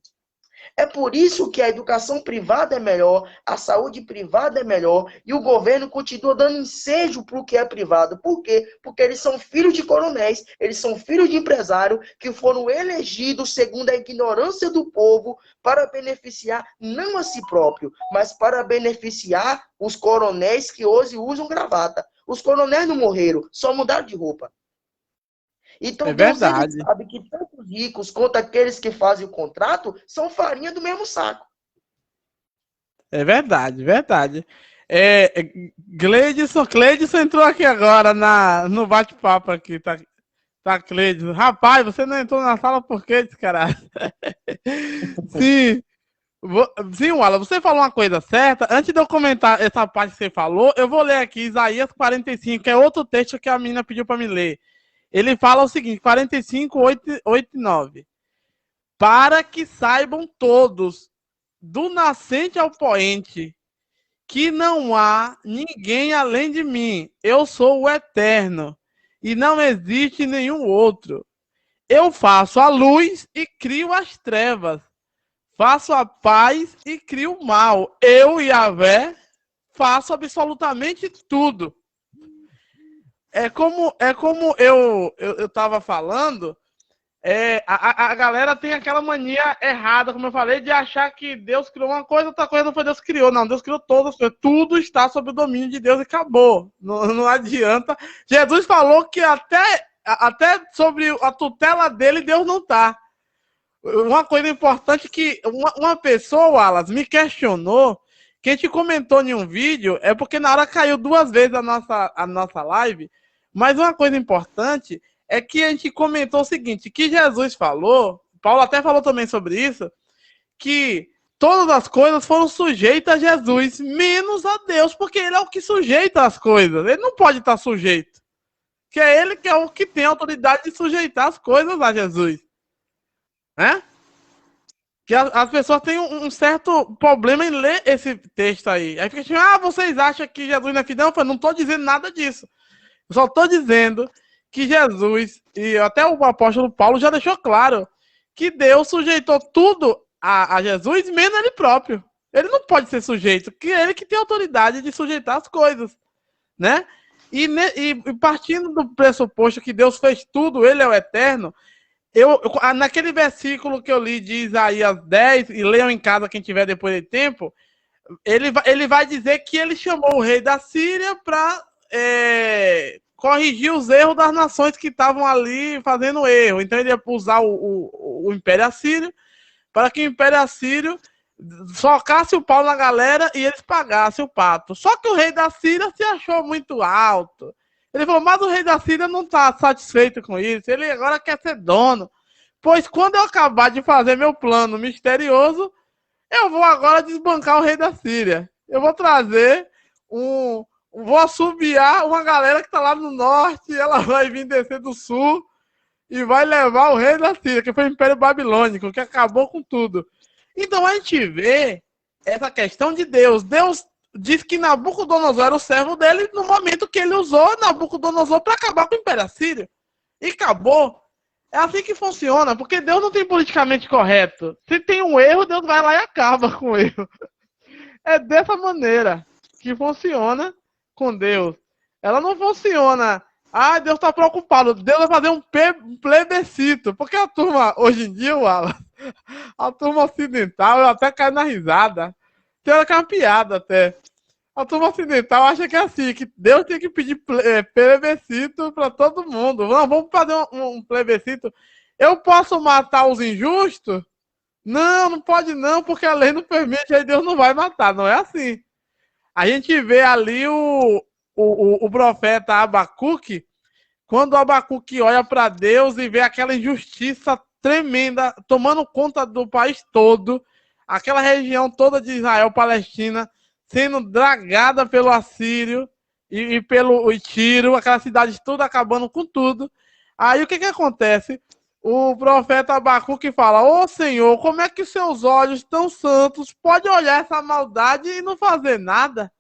É por isso que a educação privada é melhor, a saúde privada é melhor, e o governo continua dando ensejo para o que é privado. Por quê? Porque eles são filhos de coronéis, eles são filhos de empresário que foram elegidos segundo a ignorância do povo para beneficiar não a si próprio, mas para beneficiar os coronéis que hoje usam gravata. Os coronéis não morreram, só mudaram de roupa. Então, Deus ele sabe que tanto os ricos quanto aqueles que fazem o contrato são farinha do mesmo saco. É verdade. Gleidson entrou aqui agora no bate-papo aqui, tá Gleidson. Rapaz, você não entrou na sala por quê, descarado? Sim, Wallace, você falou uma coisa certa. Antes de eu comentar essa parte que você falou, eu vou ler aqui Isaías 45, que é outro texto que a menina pediu para me ler. Ele fala o seguinte, 45, 8 e 9. Para que saibam todos, do nascente ao poente, que não há ninguém além de mim. Eu sou o eterno, e não existe nenhum outro. Eu faço a luz e crio as trevas. Faço a paz e crio o mal. Eu, Yahvé, faço absolutamente tudo. É como eu estava falando, a galera tem aquela mania errada, como eu falei, de achar que Deus criou uma coisa, outra coisa não foi Deus que criou. Não, Deus criou todas as coisas. Tudo está sob o domínio de Deus e acabou. Não adianta. Jesus falou que até sobre a tutela dele, Deus não está. Uma coisa importante que uma pessoa, Wallace, me questionou, que a gente comentou em um vídeo, é porque na hora caiu 2 vezes a nossa live, mas uma coisa importante é que a gente comentou o seguinte, que Jesus falou, Paulo até falou também sobre isso, que todas as coisas foram sujeitas a Jesus, menos a Deus, porque ele é o que sujeita as coisas, ele não pode estar sujeito, que é ele que é o que tem a autoridade de sujeitar as coisas a Jesus. Né? Que as pessoas têm um certo problema em ler esse texto aí. Aí fica assim, vocês acham que Jesus não é filho? Eu não estou dizendo nada disso. Eu só estou dizendo que Jesus, e até o apóstolo Paulo já deixou claro, que Deus sujeitou tudo a Jesus, menos ele próprio. Ele não pode ser sujeito, que é ele que tem autoridade de sujeitar as coisas. Né? E partindo do pressuposto que Deus fez tudo, ele é o eterno, Naquele versículo que eu li de Isaías 10, e leiam em casa quem tiver depois de tempo, ele vai dizer que ele chamou o rei da Síria para corrigir os erros das nações que estavam ali fazendo erro. Então ele ia usar o Império Assírio para que o Império Assírio socasse o pau na galera e eles pagassem o pato. Só que o rei da Síria se achou muito alto. Ele falou, mas o rei da Síria não está satisfeito com isso, ele agora quer ser dono. Pois quando eu acabar de fazer meu plano misterioso, eu vou agora desbancar o rei da Síria. Eu vou trazer vou assobiar uma galera que está lá no norte, ela vai vir descer do sul e vai levar o rei da Síria, que foi o Império Babilônico, que acabou com tudo. Então a gente vê essa questão de Deus. Deus diz que Nabucodonosor era o servo dele no momento que ele usou Nabucodonosor para acabar com o Império Assírio. E acabou. É assim que funciona, porque Deus não tem politicamente correto. Se tem um erro, Deus vai lá e acaba com o erro. É dessa maneira que funciona com Deus. Ela não funciona... Deus está preocupado. Deus vai fazer um plebiscito. Porque a turma, hoje em dia, a turma ocidental, eu até caio na risada. Tem hora que é uma piada até. A turma ocidental acha que é assim, que Deus tem que pedir plebiscito para todo mundo. Não, vamos fazer um plebiscito. Eu posso matar os injustos? Não, não pode não, porque a lei não permite, aí Deus não vai matar. Não é assim. A gente vê ali o profeta Abacuque, quando o Abacuque olha para Deus e vê aquela injustiça tremenda tomando conta do país todo, aquela região toda de Israel, Palestina, sendo dragada pelo Assírio e pelo Tiro, aquela cidade toda acabando com tudo. Aí o que acontece? O profeta Abacuque fala, ô Senhor, como é que seus olhos tão santos podem olhar essa maldade e não fazer nada?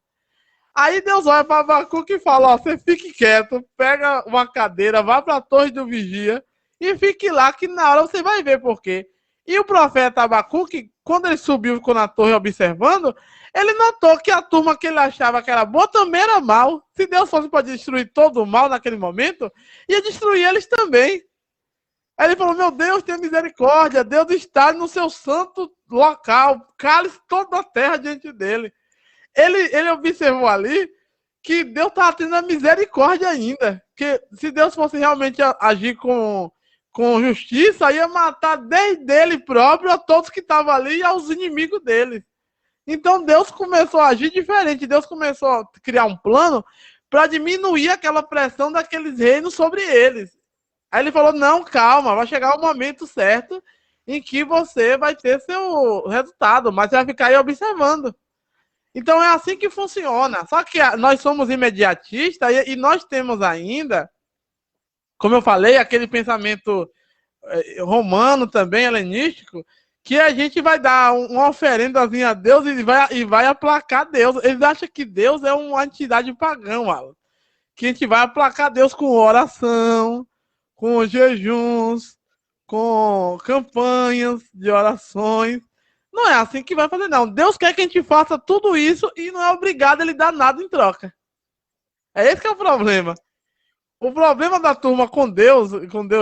Aí Deus olha para Abacuque e fala, ó, você fique quieto, pega uma cadeira, vá para a torre do vigia e fique lá que na hora você vai ver por quê. E o profeta Abacuque, quando ele subiu, ficou na torre observando, ele notou que a turma que ele achava que era boa também era mal. Se Deus fosse para destruir todo o mal naquele momento, ia destruir eles também. Aí ele falou, meu Deus, tenha misericórdia, Deus está no seu santo local, cale-se toda a terra diante dele. Ele observou ali que Deus estava tendo a misericórdia ainda. Que se Deus fosse realmente agir com justiça, ia matar desde ele próprio a todos que estavam ali e aos inimigos dele. Então Deus começou a agir diferente. Deus começou a criar um plano para diminuir aquela pressão daqueles reinos sobre eles. Aí ele falou, não, calma, vai chegar o momento certo em que você vai ter seu resultado, mas você vai ficar aí observando. Então é assim que funciona. Só que nós somos imediatistas e nós temos ainda, como eu falei, aquele pensamento romano também, helenístico, que a gente vai dar uma oferendazinha a Deus e vai aplacar Deus. Eles acham que Deus é uma entidade pagã, Alan. Que a gente vai aplacar Deus com oração, com jejuns, com campanhas de orações. Não é assim que vai fazer, não. Deus quer que a gente faça tudo isso e não é obrigado a ele dar nada em troca. É esse que é o problema. O problema da turma com Deus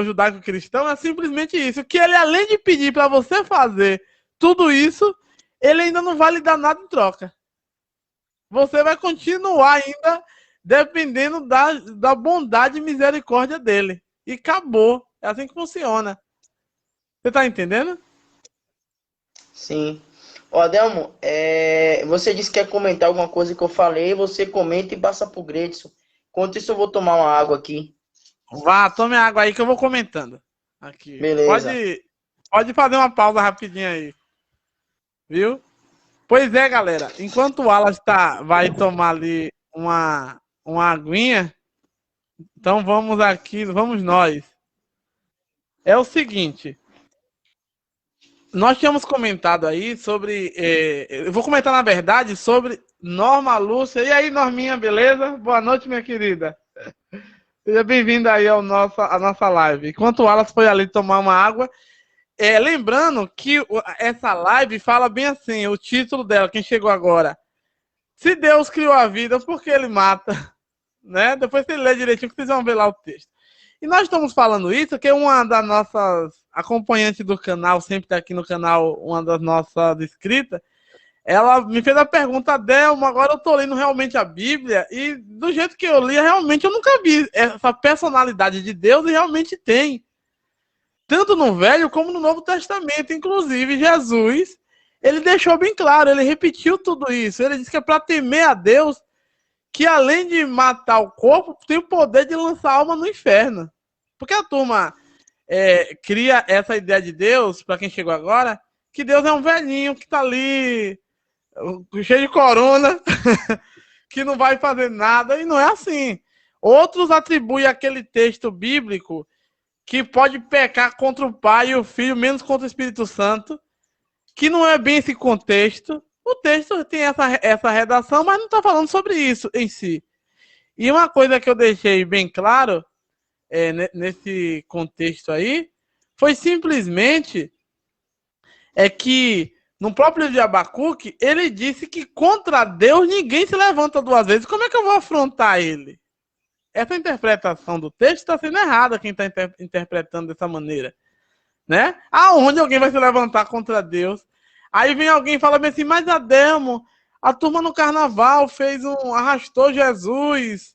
judaico-cristão, é simplesmente isso. Que ele, além de pedir para você fazer tudo isso, ele ainda não vai lhe dar nada em troca. Você vai continuar ainda dependendo da bondade e misericórdia dele. E acabou. É assim que funciona. Você tá entendendo? Sim. Ó, Adelmo, você disse que quer comentar alguma coisa que eu falei, você comenta e passa pro Gredson. Enquanto isso, eu vou tomar uma água aqui. Vá, tome água aí que eu vou comentando. Aqui. Beleza. Pode fazer uma pausa rapidinho aí. Viu? Pois é, galera. Enquanto o Wallace vai tomar ali uma aguinha, então vamos nós. É o seguinte. Nós tínhamos comentado aí sobre... eu vou comentar, na verdade, sobre Norma Lúcia. E aí, Norminha, beleza? Boa noite, minha querida. Seja bem-vinda aí à nossa live. Enquanto o Wallace foi ali tomar uma água, lembrando que essa live fala bem assim, o título dela, quem chegou agora. Se Deus criou a vida, por que ele mata? Né? Depois você lê direitinho que vocês vão ver lá o texto. E nós estamos falando isso, que uma das nossas acompanhante do canal, sempre está aqui no canal, uma das nossas inscritas, ela me fez a pergunta, Delmo, agora eu tô lendo realmente a Bíblia, e do jeito que eu li, realmente eu nunca vi essa personalidade de Deus, e realmente tem. Tanto no Velho como no Novo Testamento. Inclusive, Jesus, ele deixou bem claro, ele repetiu tudo isso. Ele disse que é para temer a Deus, que além de matar o corpo, tem o poder de lançar a alma no inferno. Porque a turma cria essa ideia de Deus, para quem chegou agora, que Deus é um velhinho que tá ali cheio de corona, que não vai fazer nada, e não é assim. Outros atribuem aquele texto bíblico que pode pecar contra o Pai e o Filho, menos contra o Espírito Santo, que não é bem esse contexto. O texto tem essa redação, mas não está falando sobre isso em si. E uma coisa que eu deixei bem claro nesse contexto aí, foi simplesmente que no próprio livro de Abacuque, ele disse que contra Deus ninguém se levanta duas vezes. Como é que eu vou afrontar ele? Essa interpretação do texto está sendo errada, quem está interpretando dessa maneira. Né? Aonde alguém vai se levantar contra Deus? Aí vem alguém e fala bem assim, mas Delmo, a turma no carnaval arrastou Jesus,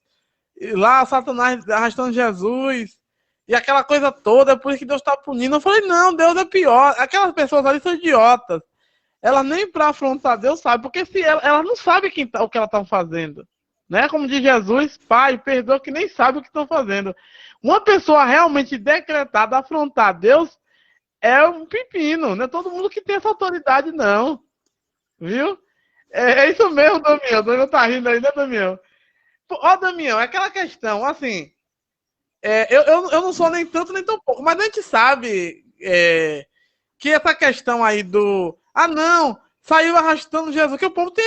e lá Satanás arrastando Jesus, e aquela coisa toda, é por isso que Deus está punindo. Eu falei, não, Deus é pior. Aquelas pessoas ali são idiotas. Elas nem para afrontar Deus sabem, porque se elas não sabem o que elas estão fazendo. Né? Como diz Jesus, Pai, perdoa que nem sabe o que estão fazendo. Uma pessoa realmente decretada a afrontar Deus é um pepino. Não é todo mundo que tem essa autoridade, não. Viu? É isso mesmo, Damião. Damião tá rindo aí, né, Damião? Ó, Damião, é aquela questão, assim, eu não sou nem tanto nem tão pouco, mas a gente sabe que essa questão aí não, saiu arrastando Jesus, que o povo tem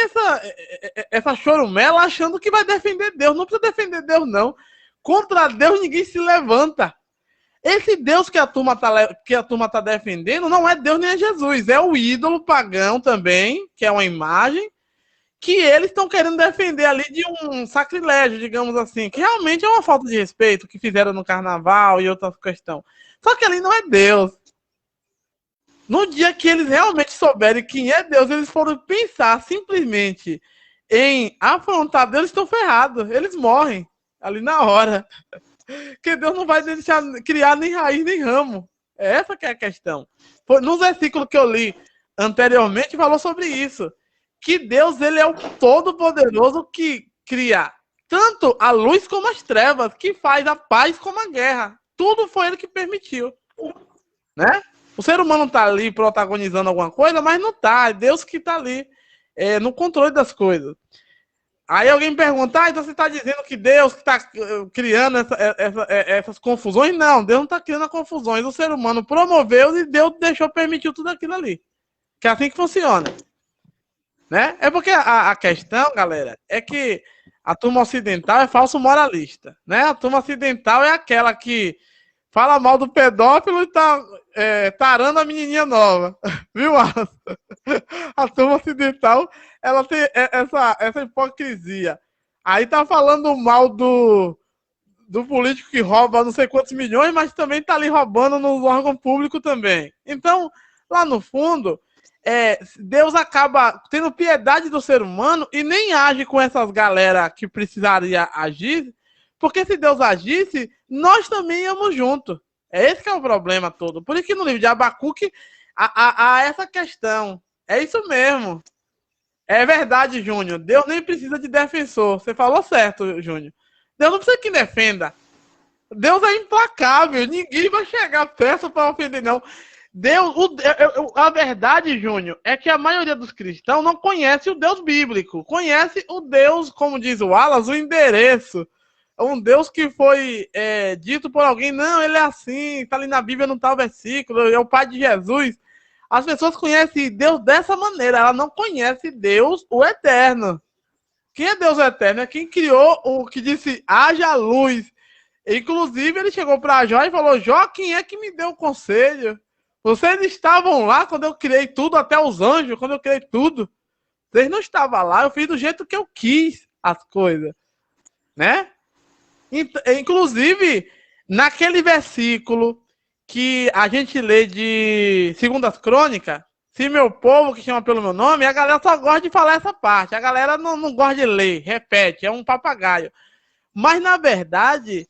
essa chorumela achando que vai defender Deus. Não precisa defender Deus, não. Contra Deus ninguém se levanta. Esse Deus que a turma tá defendendo não é Deus nem é Jesus, é o ídolo pagão também, que é uma imagem, que eles estão querendo defender ali de um sacrilégio, digamos assim, que realmente é uma falta de respeito que fizeram no carnaval e outras questões. Só que ali não é Deus. No dia que eles realmente souberem quem é Deus, eles foram pensar simplesmente em afrontar Deus, eles estão ferrados. Eles morrem ali na hora. Porque Deus não vai deixar criar nem raiz nem ramo. É essa que é a questão. Nos versículos que eu li anteriormente, falou sobre isso. Que Deus, ele é o todo-poderoso que cria tanto a luz como as trevas, que faz a paz como a guerra. Tudo foi ele que permitiu. Né? O ser humano está ali protagonizando alguma coisa, mas não está. É Deus que está ali no controle das coisas. Aí alguém pergunta, então você está dizendo que Deus está criando essas confusões? Não, Deus não está criando confusões. O ser humano promoveu e Deus permitiu tudo aquilo ali. Que é assim que funciona. Né? É porque a questão, galera, é que a turma ocidental é falso moralista. Né? A turma ocidental é aquela que fala mal do pedófilo e tá tarando a menininha nova. Viu, Arthur? A turma ocidental, ela tem essa hipocrisia. Aí tá falando mal do político que rouba não sei quantos milhões, mas também tá ali roubando no órgão público também. Então, lá no fundo, Deus acaba tendo piedade do ser humano e nem age com essas galera que precisaria agir, porque se Deus agisse, nós também íamos junto. Esse que é o problema todo. Por isso que no livro de Abacuque há essa questão. É isso mesmo. É verdade, Júnior. Deus nem precisa de defensor. Você falou certo, Júnior. Deus não precisa que defenda. Deus é implacável. Ninguém vai chegar perto para ofender, não. Deus, a verdade, Júnior, é que a maioria dos cristãos não conhece o Deus bíblico. Conhece o Deus, como diz o Wallace, o endereço. Um Deus que foi dito por alguém, não, ele é assim, tá ali na Bíblia, não tá o versículo, é o Pai de Jesus. As pessoas conhecem Deus dessa maneira, ela não conhece Deus, o Eterno. Quem é Deus Eterno? É quem criou o que disse, haja luz. Inclusive, ele chegou para Jó e falou, Jó, quem é que me deu o conselho? Vocês estavam lá quando eu criei tudo, até os anjos, quando eu criei tudo. Vocês não estavam lá, eu fiz do jeito que eu quis as coisas. Né? Inclusive, naquele versículo que a gente lê de Segundas Crônicas, se meu povo que chama pelo meu nome, a galera só gosta de falar essa parte. A galera não gosta de ler, repete, é um papagaio. Mas, na verdade,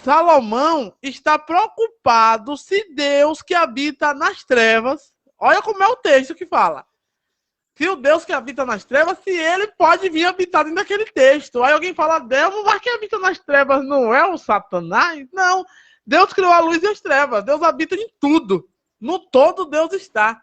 Salomão está preocupado se Deus que habita nas trevas, olha como é o texto que fala, se o Deus que habita nas trevas, se ele pode vir habitar dentro daquele texto. Aí alguém fala, Deus, mas quem habita nas trevas não é o Satanás? Não, Deus criou a luz e as trevas, Deus habita em tudo, no todo Deus está.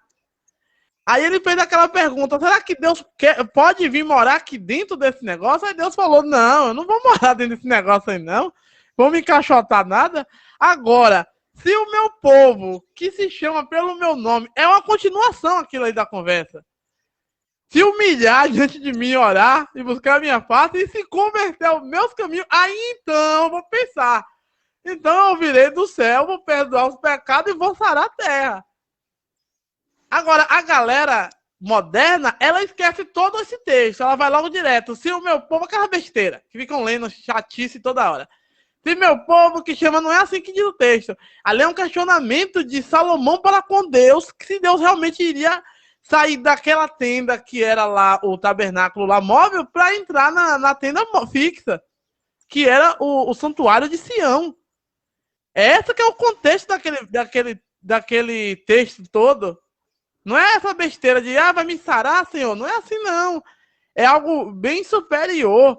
Aí ele fez aquela pergunta, será que Deus pode vir morar aqui dentro desse negócio? Aí Deus falou, não, eu não vou morar dentro desse negócio aí não, vou me encaixotar nada. Agora, se o meu povo, que se chama pelo meu nome, é uma continuação aquilo aí da conversa, se humilhar diante de mim, orar e buscar a minha face e se converter aos meus caminhos, aí então eu vou pensar, então eu virei do céu, vou perdoar os pecados e vou sarar a terra. Agora, a galera moderna, ela esquece todo esse texto. Ela vai logo direto. Se o meu povo, aquela besteira, que ficam lendo chatice toda hora. Se meu povo que chama, não é assim que diz o texto. Ali é um questionamento de Salomão para com Deus, que se Deus realmente iria sair daquela tenda que era lá, o tabernáculo lá móvel, para entrar na tenda fixa, que era o santuário de Sião. Esse que é o contexto daquele texto todo. Não é essa besteira de, vai me sarar, Senhor? Não é assim, não. É algo bem superior,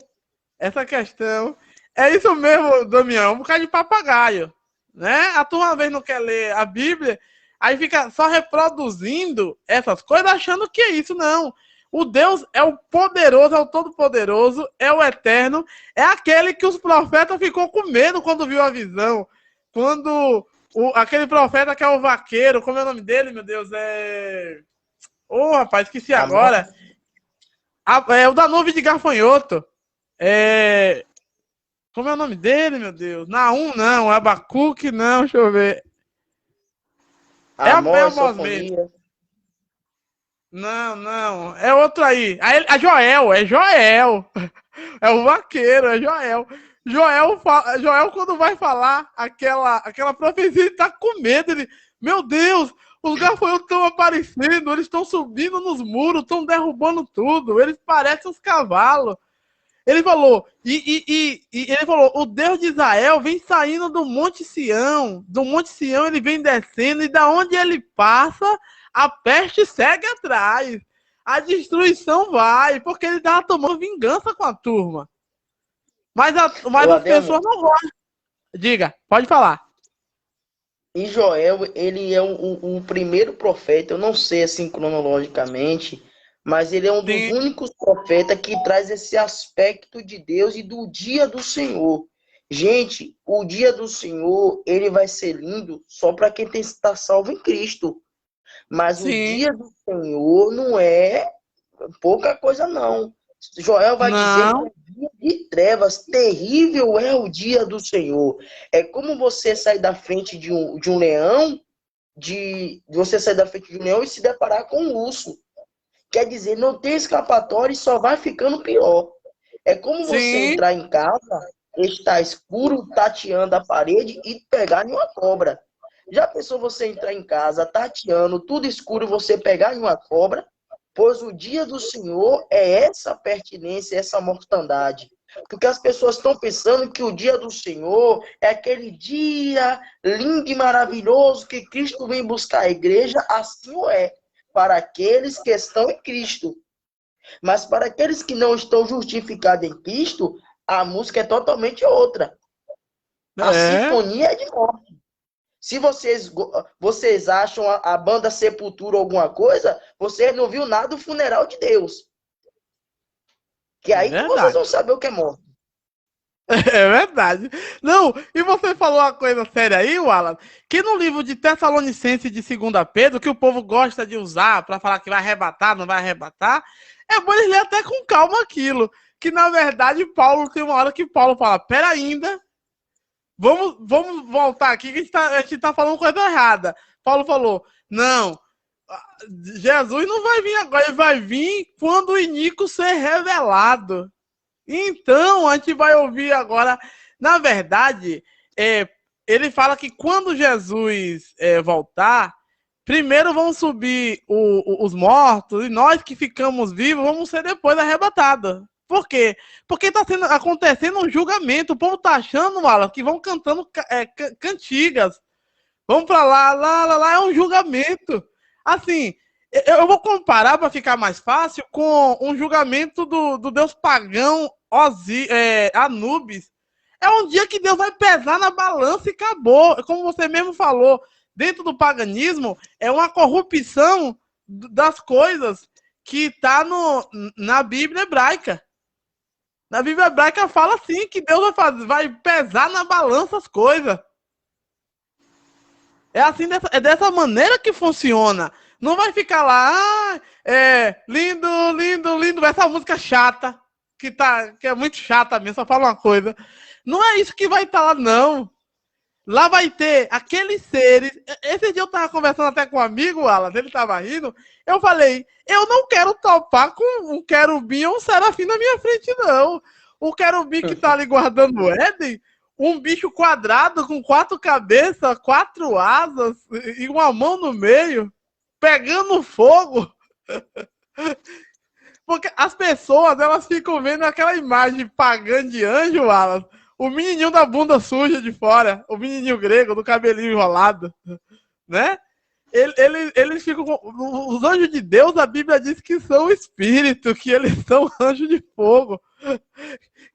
essa questão. É isso mesmo, Damião, um bocado de papagaio, né? A turma, às vezes, não quer ler a Bíblia, aí fica só reproduzindo essas coisas, achando que é isso, não. O Deus é o poderoso, é o todo-poderoso, é o eterno, é aquele que os profetas ficou com medo quando viu a visão. Quando... aquele profeta que é o vaqueiro, como é o nome dele, meu Deus? Rapaz, esqueci agora. É o da nuvem de gafanhoto. Como é o nome dele, meu Deus? Naum não, Abacuque não, deixa eu ver. Amós mesmo. Não, é outro aí. É Joel. É o vaqueiro, é Joel. Joel, quando vai falar aquela profecia, ele tá com medo. Ele, meu Deus, os gafanhotos estão aparecendo, eles estão subindo nos muros, estão derrubando tudo, eles parecem uns cavalos. Ele falou, ele falou, o Deus de Israel vem saindo do Monte Sião ele vem descendo, e da onde ele passa, a peste segue atrás. A destruição vai, porque ele estava tomando vingança com a turma. Mas as pessoas não gostam. Diga, pode falar. E Joel, ele é um primeiro profeta, eu não sei assim cronologicamente, mas ele é um dos únicos profetas que traz esse aspecto de Deus e do dia do Senhor. Gente, o dia do Senhor, ele vai ser lindo só para quem está salvo em Cristo. Mas o dia do Senhor não é pouca coisa, não. Joel vai dizer que é dia de trevas, terrível é o dia do Senhor. É como você sair da frente de um leão, você sair da frente de um leão e se deparar com um urso. Quer dizer, não tem escapatória e só vai ficando pior. É como você entrar em casa, estar escuro, tateando a parede e pegar em uma cobra. Já pensou você entrar em casa, tateando, tudo escuro, você pegar em uma cobra? Pois o dia do Senhor é essa pertinência, essa mortandade. Porque as pessoas estão pensando que o dia do Senhor é aquele dia lindo e maravilhoso que Cristo vem buscar a igreja, assim o é, para aqueles que estão em Cristo. Mas para aqueles que não estão justificados em Cristo, a música é totalmente outra. A sinfonia é de morte. Se vocês acham a banda Sepultura alguma coisa, vocês não viram nada do funeral de Deus. Que aí que vocês vão saber o que é morte. É verdade. Não, e você falou uma coisa séria aí, Wallace, que no livro de Tessalonicenses de 2 Pedro, que o povo gosta de usar para falar que vai arrebatar, não vai arrebatar, é bom eles ler até com calma aquilo. Que na verdade, Paulo tem uma hora que Paulo fala, pera ainda, vamos voltar aqui que a gente tá falando coisa errada. Paulo falou, não, Jesus não vai vir agora, ele vai vir quando o iníquo ser revelado. Então, a gente vai ouvir agora, na verdade, ele fala que quando Jesus voltar, primeiro vão subir os mortos e nós que ficamos vivos vamos ser depois arrebatados. Por quê? Porque está acontecendo um julgamento. O povo está achando, Wallace, que vão cantando cantigas. Vamos para lá, é um julgamento. Assim, eu vou comparar para ficar mais fácil com um julgamento do deus pagão Anubis. É um dia que Deus vai pesar na balança e acabou. Como você mesmo falou, dentro do paganismo, é uma corrupção das coisas que está na Bíblia hebraica. Na Bíblia hebraica fala assim, que Deus vai pesar na balança as coisas. É assim, é dessa maneira que funciona. Não vai ficar lá, lindo, lindo, lindo, essa música chata, que é muito chata mesmo, só fala uma coisa. Não é isso que vai estar lá, não. Lá vai ter aqueles seres. Esse dia eu tava conversando até com um amigo, Alan, ele tava rindo. Eu falei, eu não quero topar com um querubim ou um serafim na minha frente, não. O querubim que tá ali guardando o Éden, um bicho quadrado com 4 cabeças, 4 asas e uma mão no meio, pegando fogo. Porque as pessoas, elas ficam vendo aquela imagem pagã de anjo, Alan, o menininho da bunda suja de fora, o menininho grego, do cabelinho enrolado, né? Eles ficam os anjos de Deus, a Bíblia diz que são espíritos, que eles são anjos de fogo,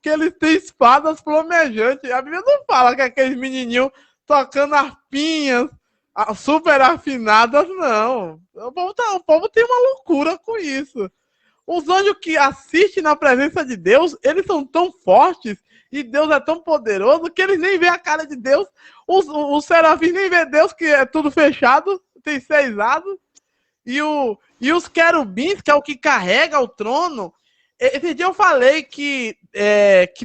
que eles têm espadas flamejantes. A Bíblia não fala que aqueles menininhos tocando arpinhas super afinadas, não. O povo tem uma loucura com isso. Os anjos que assistem na presença de Deus, eles são tão fortes e Deus é tão poderoso que eles nem veem a cara de Deus. Os serafins nem vê Deus, que é tudo fechado, tem 6 asas. E os querubins, que é o que carrega o trono. Esse dia eu falei que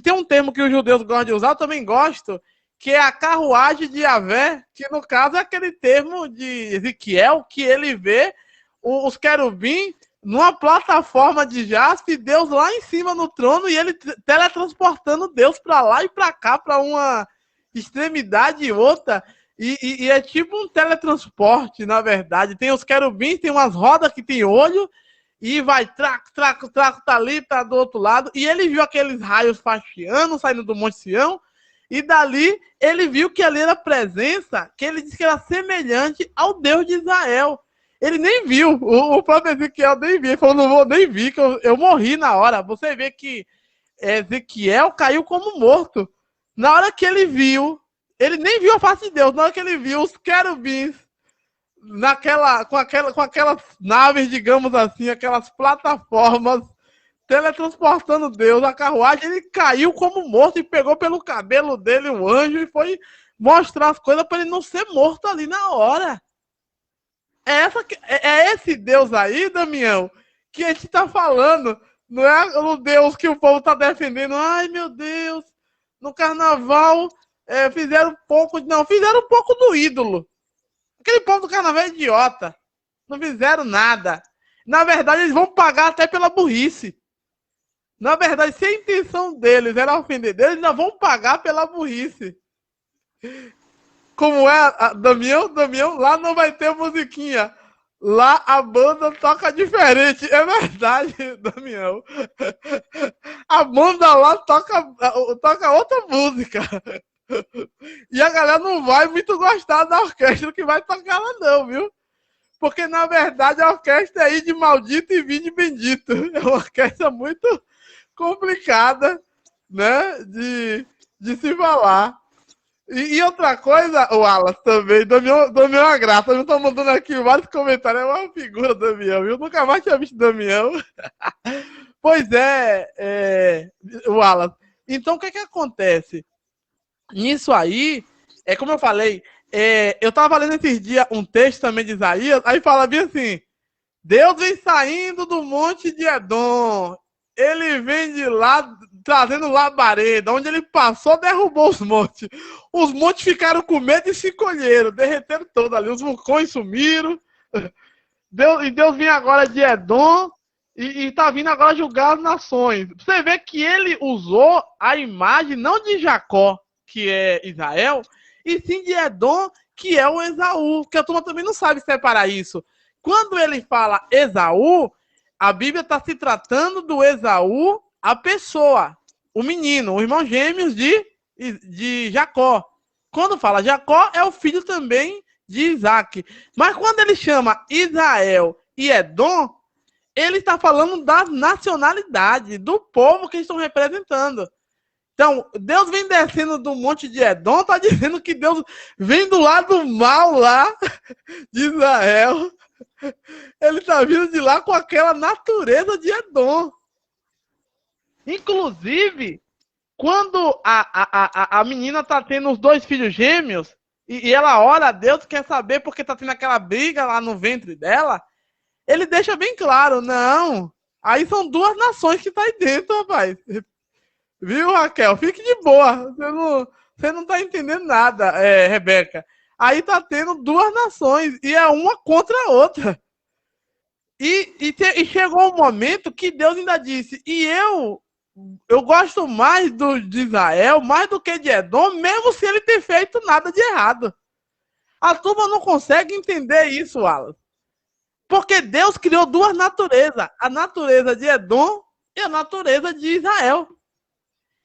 tem um termo que os judeus gostam de usar, eu também gosto, que é a carruagem de Yahvé, que no caso é aquele termo de Ezequiel, que ele vê os querubins numa plataforma de jaspe, Deus lá em cima no trono, e ele teletransportando Deus para lá e para cá, para uma extremidade e outra, e é tipo um teletransporte, na verdade. Tem os querubins, tem umas rodas que tem olho, e vai, traco, tá ali, tá do outro lado, e ele viu aqueles raios faxianos saindo do Monte Sião, e dali ele viu que ali era presença, que ele disse que era semelhante ao Deus de Israel. Ele nem viu, o próprio Ezequiel nem viu, ele falou, não vou nem vir, que eu morri na hora. Você vê que Ezequiel caiu como morto. Na hora que ele viu, ele nem viu a face de Deus, na hora que ele viu os querubins, com aquelas naves, digamos assim, aquelas plataformas, teletransportando Deus, a carruagem, ele caiu como morto e pegou pelo cabelo dele o anjo e foi mostrar as coisas para ele não ser morto ali na hora. É esse Deus aí, Damião, que a gente tá falando. Não é o Deus que o povo tá defendendo. Ai, meu Deus, no carnaval fizeram um pouco do ídolo. Aquele povo do carnaval é idiota. Não fizeram nada. Na verdade, eles vão pagar até pela burrice. Na verdade, se a intenção deles era ofender Deus, eles ainda vão pagar pela burrice. Como é, Damião, lá não vai ter musiquinha. Lá a banda toca diferente. É verdade, Damião. A banda lá toca outra música. E a galera não vai muito gostar da orquestra que vai tocar lá não, viu? Porque, na verdade, a orquestra é de maldito e vinde bendito. É uma orquestra muito complicada, né? De se falar. E outra coisa, o Wallace também, Damião é uma graça, eu tô mandando aqui vários comentários, é uma figura do Damião, viu? Nunca mais tinha visto Damião. Pois Wallace. Então, o que acontece? Nisso aí, como eu falei, eu tava lendo esses dias um texto também de Isaías, aí fala bem assim, Deus vem saindo do monte de Edom, ele vem de lá, trazendo labareda, onde ele passou, derrubou os montes. Os montes ficaram com medo e se colheram, derreteram todo ali, os vulcões sumiram. Deus vem agora de Edom e tá vindo agora julgar as nações. Você vê que ele usou a imagem não de Jacó, que é Israel, e sim de Edom, que é o Esaú, porque a turma também não sabe separar isso. Quando ele fala Esaú, a Bíblia está se tratando do Esaú, a pessoa, o menino, os irmãos gêmeos de Jacó. Quando fala Jacó, é o filho também de Isaac. Mas quando ele chama Israel e Edom, ele está falando da nacionalidade, do povo que eles estão representando. Então, Deus vem descendo do monte de Edom, está dizendo que Deus vem do lado mal lá de Israel. Ele está vindo de lá com aquela natureza de Edom. Inclusive, quando a menina está tendo os 2 filhos gêmeos, e ela ora a Deus, quer saber porque está tendo aquela briga lá no ventre dela, ele deixa bem claro, não, aí são 2 nações que tá aí dentro, rapaz. Viu, Raquel? Fique de boa, você não tá entendendo nada, Rebeca. Aí tá tendo 2 nações, e é uma contra a outra. E chegou um momento que Deus ainda disse, e eu gosto mais de Israel, mais do que de Edom, mesmo se ele ter feito nada de errado. A turma não consegue entender isso, Alan. Porque Deus criou 2 naturezas, a natureza de Edom e a natureza de Israel.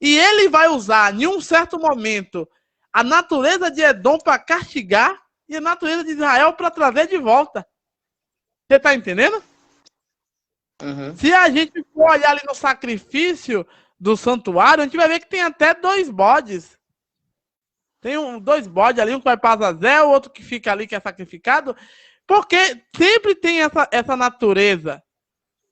E ele vai usar, em um certo momento, a natureza de Edom para castigar e a natureza de Israel para trazer de volta. Você está entendendo? Uhum. Se a gente for olhar ali no sacrifício do santuário, a gente vai ver que tem até 2 bodes. Tem 2 bodes ali, um que vai para Azazel, o outro que fica ali, que é sacrificado. Porque sempre tem essa natureza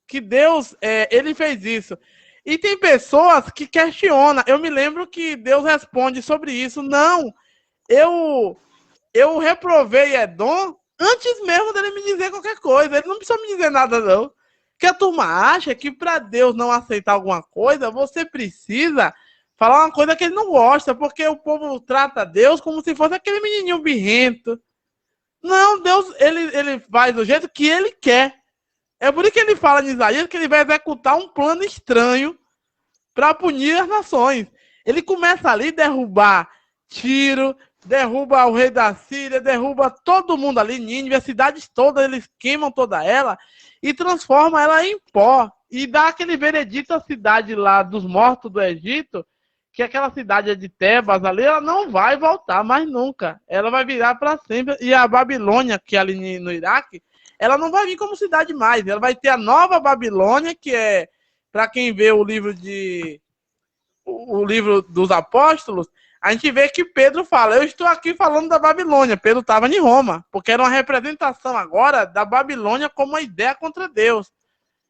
que Deus, ele fez isso. E tem pessoas que questionam. Eu me lembro que Deus responde sobre isso. Não, eu reprovei Edom antes mesmo dele me dizer qualquer coisa. Ele não precisa me dizer nada, não. Porque a turma acha que para Deus não aceitar alguma coisa, você precisa falar uma coisa que ele não gosta, porque o povo trata Deus como se fosse aquele menininho birrento. Não, Deus, ele faz do jeito que ele quer. É por isso que ele fala em Isaías que ele vai executar um plano estranho para punir as nações. Ele começa ali a derrubar Tiro, derruba o rei da Síria, derruba todo mundo ali, Nínive, as cidades todas, eles queimam toda ela e transforma ela em pó. E dá aquele veredito à cidade lá dos mortos do Egito, que aquela cidade de Tebas ali, ela não vai voltar mais nunca. Ela vai virar para sempre. E a Babilônia, que é ali no Iraque, ela não vai vir como cidade mais. Ela vai ter a nova Babilônia, que é, para quem vê o livro dos apóstolos, a gente vê que Pedro fala, eu estou aqui falando da Babilônia. Pedro estava em Roma, porque era uma representação agora da Babilônia como uma ideia contra Deus.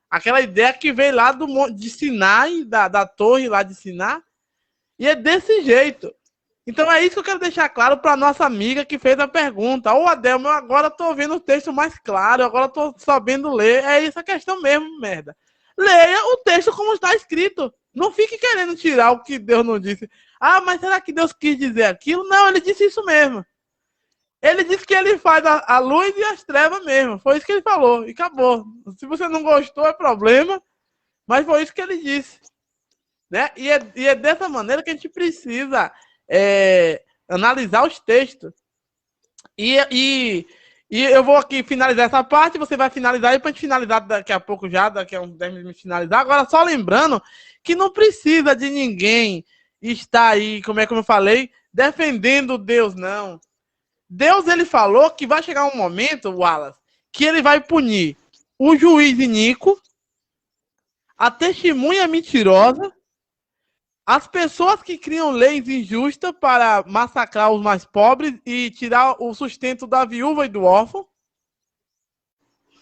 Aquela ideia que veio lá de Sinai, da torre lá de Sinai, e é desse jeito. Então é isso que eu quero deixar claro para nossa amiga que fez a pergunta. Ô, Adelmo, eu agora estou vendo o texto mais claro, agora estou sabendo ler. É isso a questão mesmo, merda. Leia o texto como está escrito. Não fique querendo tirar o que Deus não disse. Ah, mas será que Deus quis dizer aquilo? Não, ele disse isso mesmo. Ele disse que ele faz a luz e as trevas mesmo. Foi isso que ele falou e acabou. Se você não gostou, é problema, mas foi isso que ele disse. Né? E é dessa maneira que a gente precisa analisar os textos. E eu vou aqui finalizar essa parte, você vai finalizar aí para a gente finalizar daqui a pouco já, daqui a uns 10 minutos finalizar. Agora, só lembrando que não precisa de ninguém estar aí, como eu falei, defendendo Deus, não. Deus, ele falou que vai chegar um momento, Wallace, que ele vai punir o juiz iníquo, a testemunha mentirosa, as pessoas que criam leis injustas para massacrar os mais pobres e tirar o sustento da viúva e do órfão.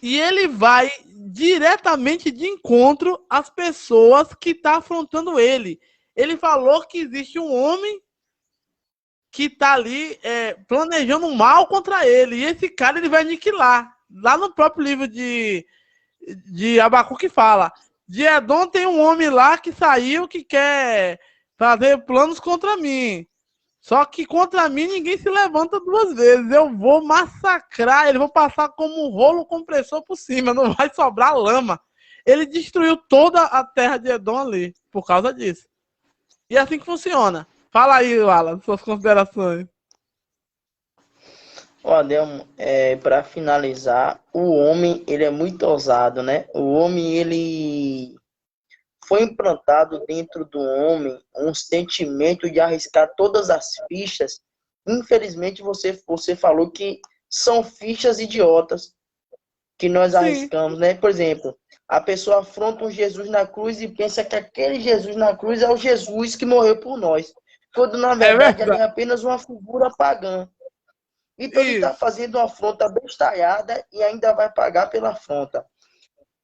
E ele vai diretamente de encontro às pessoas que estão afrontando ele. Ele falou que existe um homem que está ali planejando um mal contra ele. E esse cara ele vai aniquilar. Lá no próprio livro de Abacuque fala, de Edom tem um homem lá que saiu que quer fazer planos contra mim. Só que contra mim ninguém se levanta 2 vezes. Eu vou massacrar, ele vou passar como um rolo compressor por cima, não vai sobrar lama. Ele destruiu toda a terra de Edom ali, por causa disso. E é assim que funciona. Fala aí, Alan, suas considerações. Ó, Adelmo, para finalizar, o homem, ele é muito ousado, né? O homem, ele foi implantado dentro do homem um sentimento de arriscar todas as fichas. Infelizmente, você falou que são fichas idiotas que nós Sim, arriscamos, né? Por exemplo, a pessoa afronta um Jesus na cruz e pensa que aquele Jesus na cruz é o Jesus que morreu por nós, quando na é verdade ele é verdade. apenas uma figura pagã. Então ele está Isso, fazendo uma afronta bestalhada e ainda vai pagar pela afronta.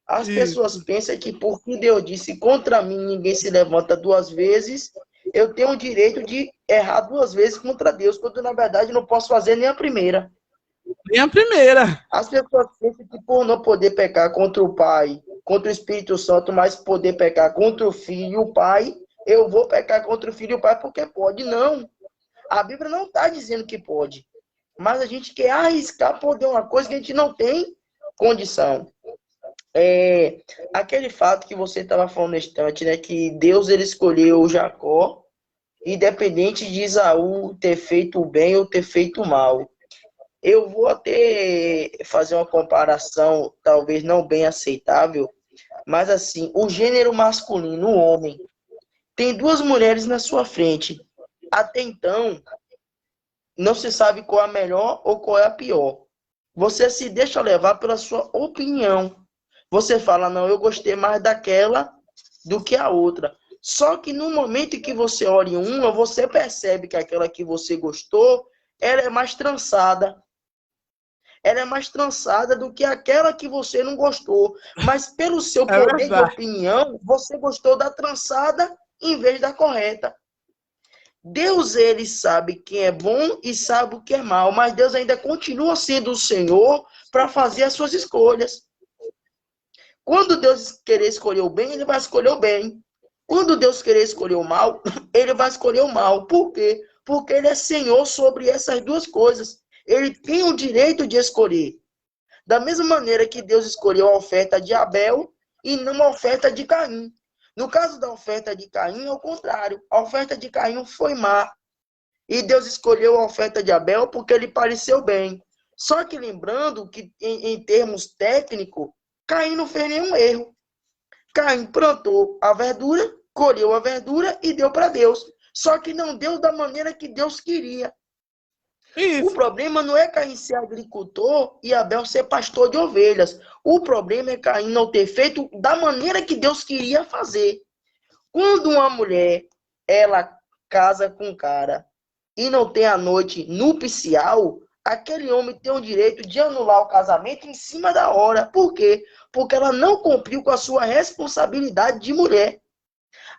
As pessoas isso. pensam que porque Deus disse contra mim ninguém se levanta duas vezes, eu tenho o direito de errar duas vezes contra Deus, quando na verdade não posso fazer nem a primeira. Nem a primeira. As pessoas pensam que por não poder pecar contra o Pai, contra o Espírito Santo, mas poder pecar contra o Filho e o Pai, eu vou pecar contra o Filho e o Pai porque pode. Não. A Bíblia não está dizendo que pode. Mas a gente quer arriscar poder uma coisa que a gente não tem condição. Aquele fato que você estava falando no instante, né? Que Deus ele escolheu Jacó, independente de Esaú ter feito o bem ou ter feito o mal. Eu vou até fazer uma comparação, talvez não bem aceitável, mas assim, o gênero masculino, o homem, tem duas mulheres na sua frente. Até então, não se sabe qual é a melhor ou qual é a pior. Você se deixa levar pela sua opinião. Você fala, não, eu gostei mais daquela do que a outra. Só que no momento em que você olha em uma, você percebe que aquela que você gostou, ela é mais trançada. Ela é mais trançada do que aquela que você não gostou. Mas pelo seu É poder de verdade. opinião, você gostou da trançada em vez da correta. Deus, ele sabe quem é bom e sabe o que é mal, mas Deus ainda continua sendo o Senhor para fazer as suas escolhas. Quando Deus querer escolher o bem, ele vai escolher o bem. Quando Deus querer escolher o mal, ele vai escolher o mal. Por quê? Porque ele é Senhor sobre essas duas coisas. Ele tem o direito de escolher. Da mesma maneira que Deus escolheu a oferta de Abel e não a oferta de Caim. No caso da oferta de Caim, é o contrário. A oferta de Caim foi má. E Deus escolheu a oferta de Abel porque ele pareceu bem. Só que lembrando que, em termos técnicos, Caim não fez nenhum erro. Caim plantou a verdura, colheu a verdura e deu para Deus. Só que não deu da maneira que Deus queria. O Isso. problema não é Caim ser agricultor e Abel ser pastor de ovelhas. O problema é Caim não ter feito da maneira que Deus queria fazer. Quando uma mulher, ela casa com um cara e não tem a noite nupcial, aquele homem tem o direito de anular o casamento em cima da hora. Por quê? Porque ela não cumpriu com a sua responsabilidade de mulher.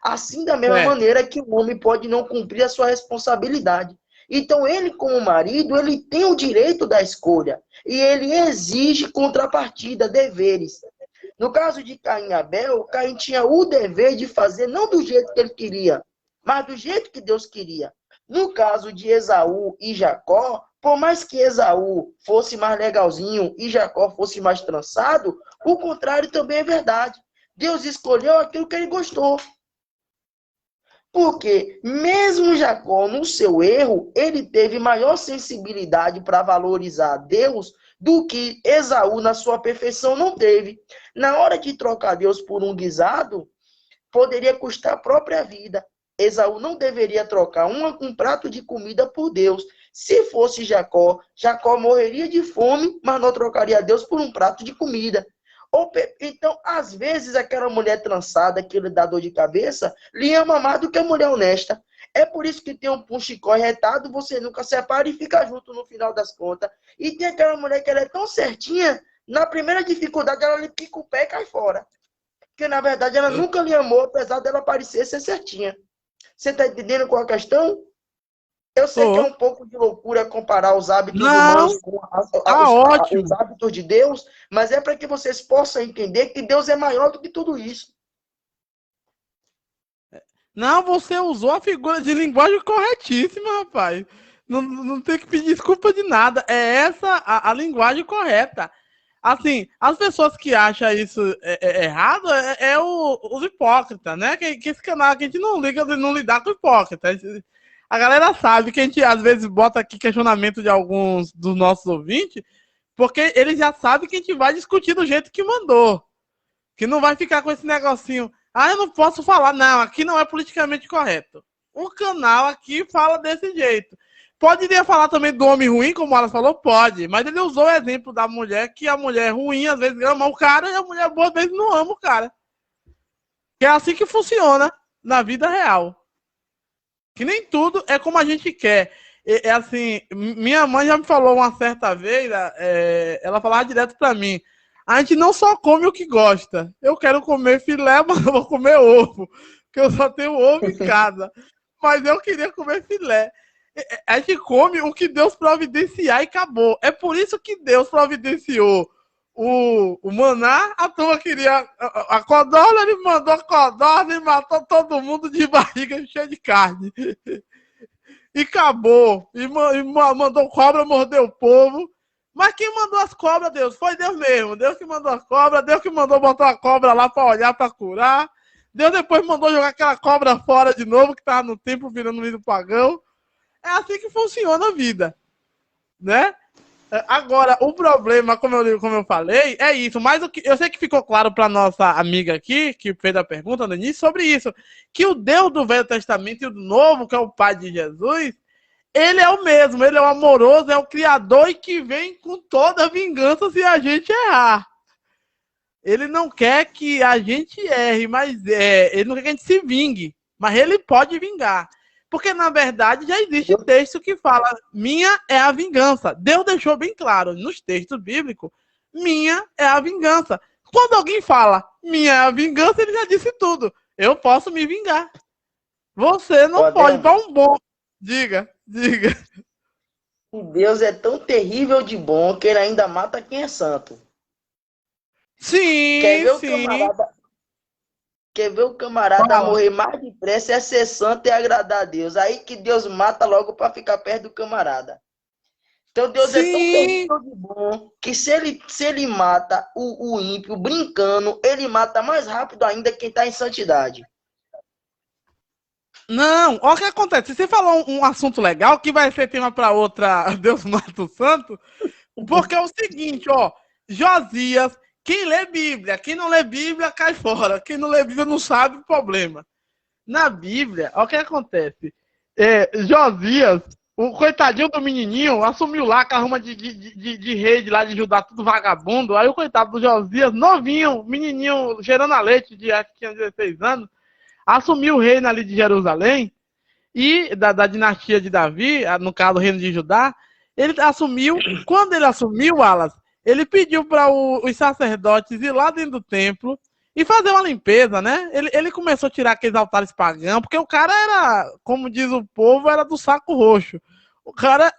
Assim, da mesma É. maneira que o homem pode não cumprir a sua responsabilidade. Então, ele, como marido, ele tem o direito da escolha. E ele exige contrapartida, deveres. No caso de Caim e Abel, Caim tinha o dever de fazer não do jeito que ele queria, mas do jeito que Deus queria. No caso de Esaú e Jacó, por mais que Esaú fosse mais legalzinho e Jacó fosse mais trançado, o contrário também é verdade. Deus escolheu aquilo que ele gostou. Porque, mesmo Jacó, no seu erro, ele teve maior sensibilidade para valorizar Deus do que Esaú, na sua perfeição, não teve. Na hora de trocar Deus por um guisado, poderia custar a própria vida. Esaú não deveria trocar um prato de comida por Deus. Se fosse Jacó, Jacó morreria de fome, mas não trocaria Deus por um prato de comida. Então, às vezes, aquela mulher trançada que lhe dá dor de cabeça, lhe ama mais do que a mulher honesta. É por isso que tem um chicó retado, você nunca separa e fica junto no final das contas. E tem aquela mulher que ela é tão certinha, na primeira dificuldade ela lhe pica o pé e cai fora. Porque, na verdade, ela nunca lhe amou, apesar dela parecer ser certinha. Você está entendendo qual é a questão? Eu sei que é Tô. um pouco de loucura comparar os hábitos humanos Não, com tá os ótimo. hábitos de Deus, mas é para que vocês possam entender que Deus é maior do que tudo isso. Não, você usou a figura de linguagem corretíssima, rapaz. Não, não tem que pedir desculpa de nada. É essa a linguagem correta. Assim, as pessoas que acham isso errado os hipócritas, né? Que esse canal aqui a gente não liga, não lidar com hipócritas. A galera sabe que a gente às vezes bota aqui questionamento de alguns dos nossos ouvintes, porque eles já sabem que a gente vai discutir do jeito que mandou. Que não vai ficar com esse negocinho. Ah, eu não posso falar. Não, aqui não é politicamente correto. O canal aqui fala desse jeito. Poderia falar também do homem ruim, como ela falou? Pode. Mas ele usou o exemplo da mulher, que a mulher ruim às vezes ama o cara e a mulher boa às vezes não ama o cara. Que é assim que funciona na vida real. Que nem tudo é como a gente quer. É assim, minha mãe já me falou uma certa vez, ela falava direto pra mim, a gente não só come o que gosta. Eu quero comer filé, mas eu vou comer ovo. Porque eu só tenho ovo em casa. Mas eu queria comer filé. A gente come o que Deus providenciar e acabou. É por isso que Deus providenciou o maná. A turma queria a codorna, ele mandou a codorna e matou todo mundo de barriga cheia de carne. E acabou. E mandou cobra morder o povo. Mas quem mandou as cobras, Deus? Foi Deus mesmo. Deus que mandou as cobras, Deus que mandou botar a cobra lá para olhar, para curar. Deus depois mandou jogar aquela cobra fora de novo, que estava no templo virando um ídolo pagão. É assim que funciona a vida, né? Agora, o problema, como eu falei, é isso. Mas o que eu sei que ficou claro para nossa amiga aqui, que fez a pergunta no início, sobre isso. Que o Deus do Velho Testamento e do Novo, que é o Pai de Jesus, ele é o mesmo, ele é o amoroso, é o Criador e que vem com toda a vingança se a gente errar. Ele não quer que a gente erre, mas ele não quer que a gente se vingue, mas ele pode vingar. Porque, na verdade, já existe texto que fala, minha é a vingança. Deus deixou bem claro nos textos bíblicos, minha é a vingança. Quando alguém fala, minha é a vingança, ele já disse tudo. Eu posso me vingar. Você não pode. Para um bom... Diga. Deus é tão terrível de bom que ele ainda mata quem é santo. Sim, Quer ver o camarada morrer mais depressa é ser santo e agradar a Deus. Aí que Deus mata logo para ficar perto do camarada. Então Deus é tão terrível de bom que se ele mata o ímpio brincando, ele mata mais rápido ainda quem está em santidade. Não, olha o que acontece. Você falou um assunto legal que vai ser tema para outra Deus mata o santo, porque é o seguinte, ó, Josias, quem lê Bíblia, quem não lê Bíblia cai fora, quem não lê Bíblia não sabe o problema. Na Bíblia, olha o que acontece. Josias, o coitadinho do menininho, assumiu lá com a ruma de rei lá de Judá, tudo vagabundo. Aí o coitado do Josias, novinho, menininho, cheirando a leite, acho que tinha 16 anos, assumiu o reino ali de Jerusalém, e da dinastia de Davi, no caso, o reino de Judá. Ele assumiu, quando ele assumiu, Alas, ele pediu para os sacerdotes ir lá dentro do templo e fazer uma limpeza, né? Ele começou a tirar aqueles altares pagãos, porque o cara era, como diz o povo, era do saco roxo. O cara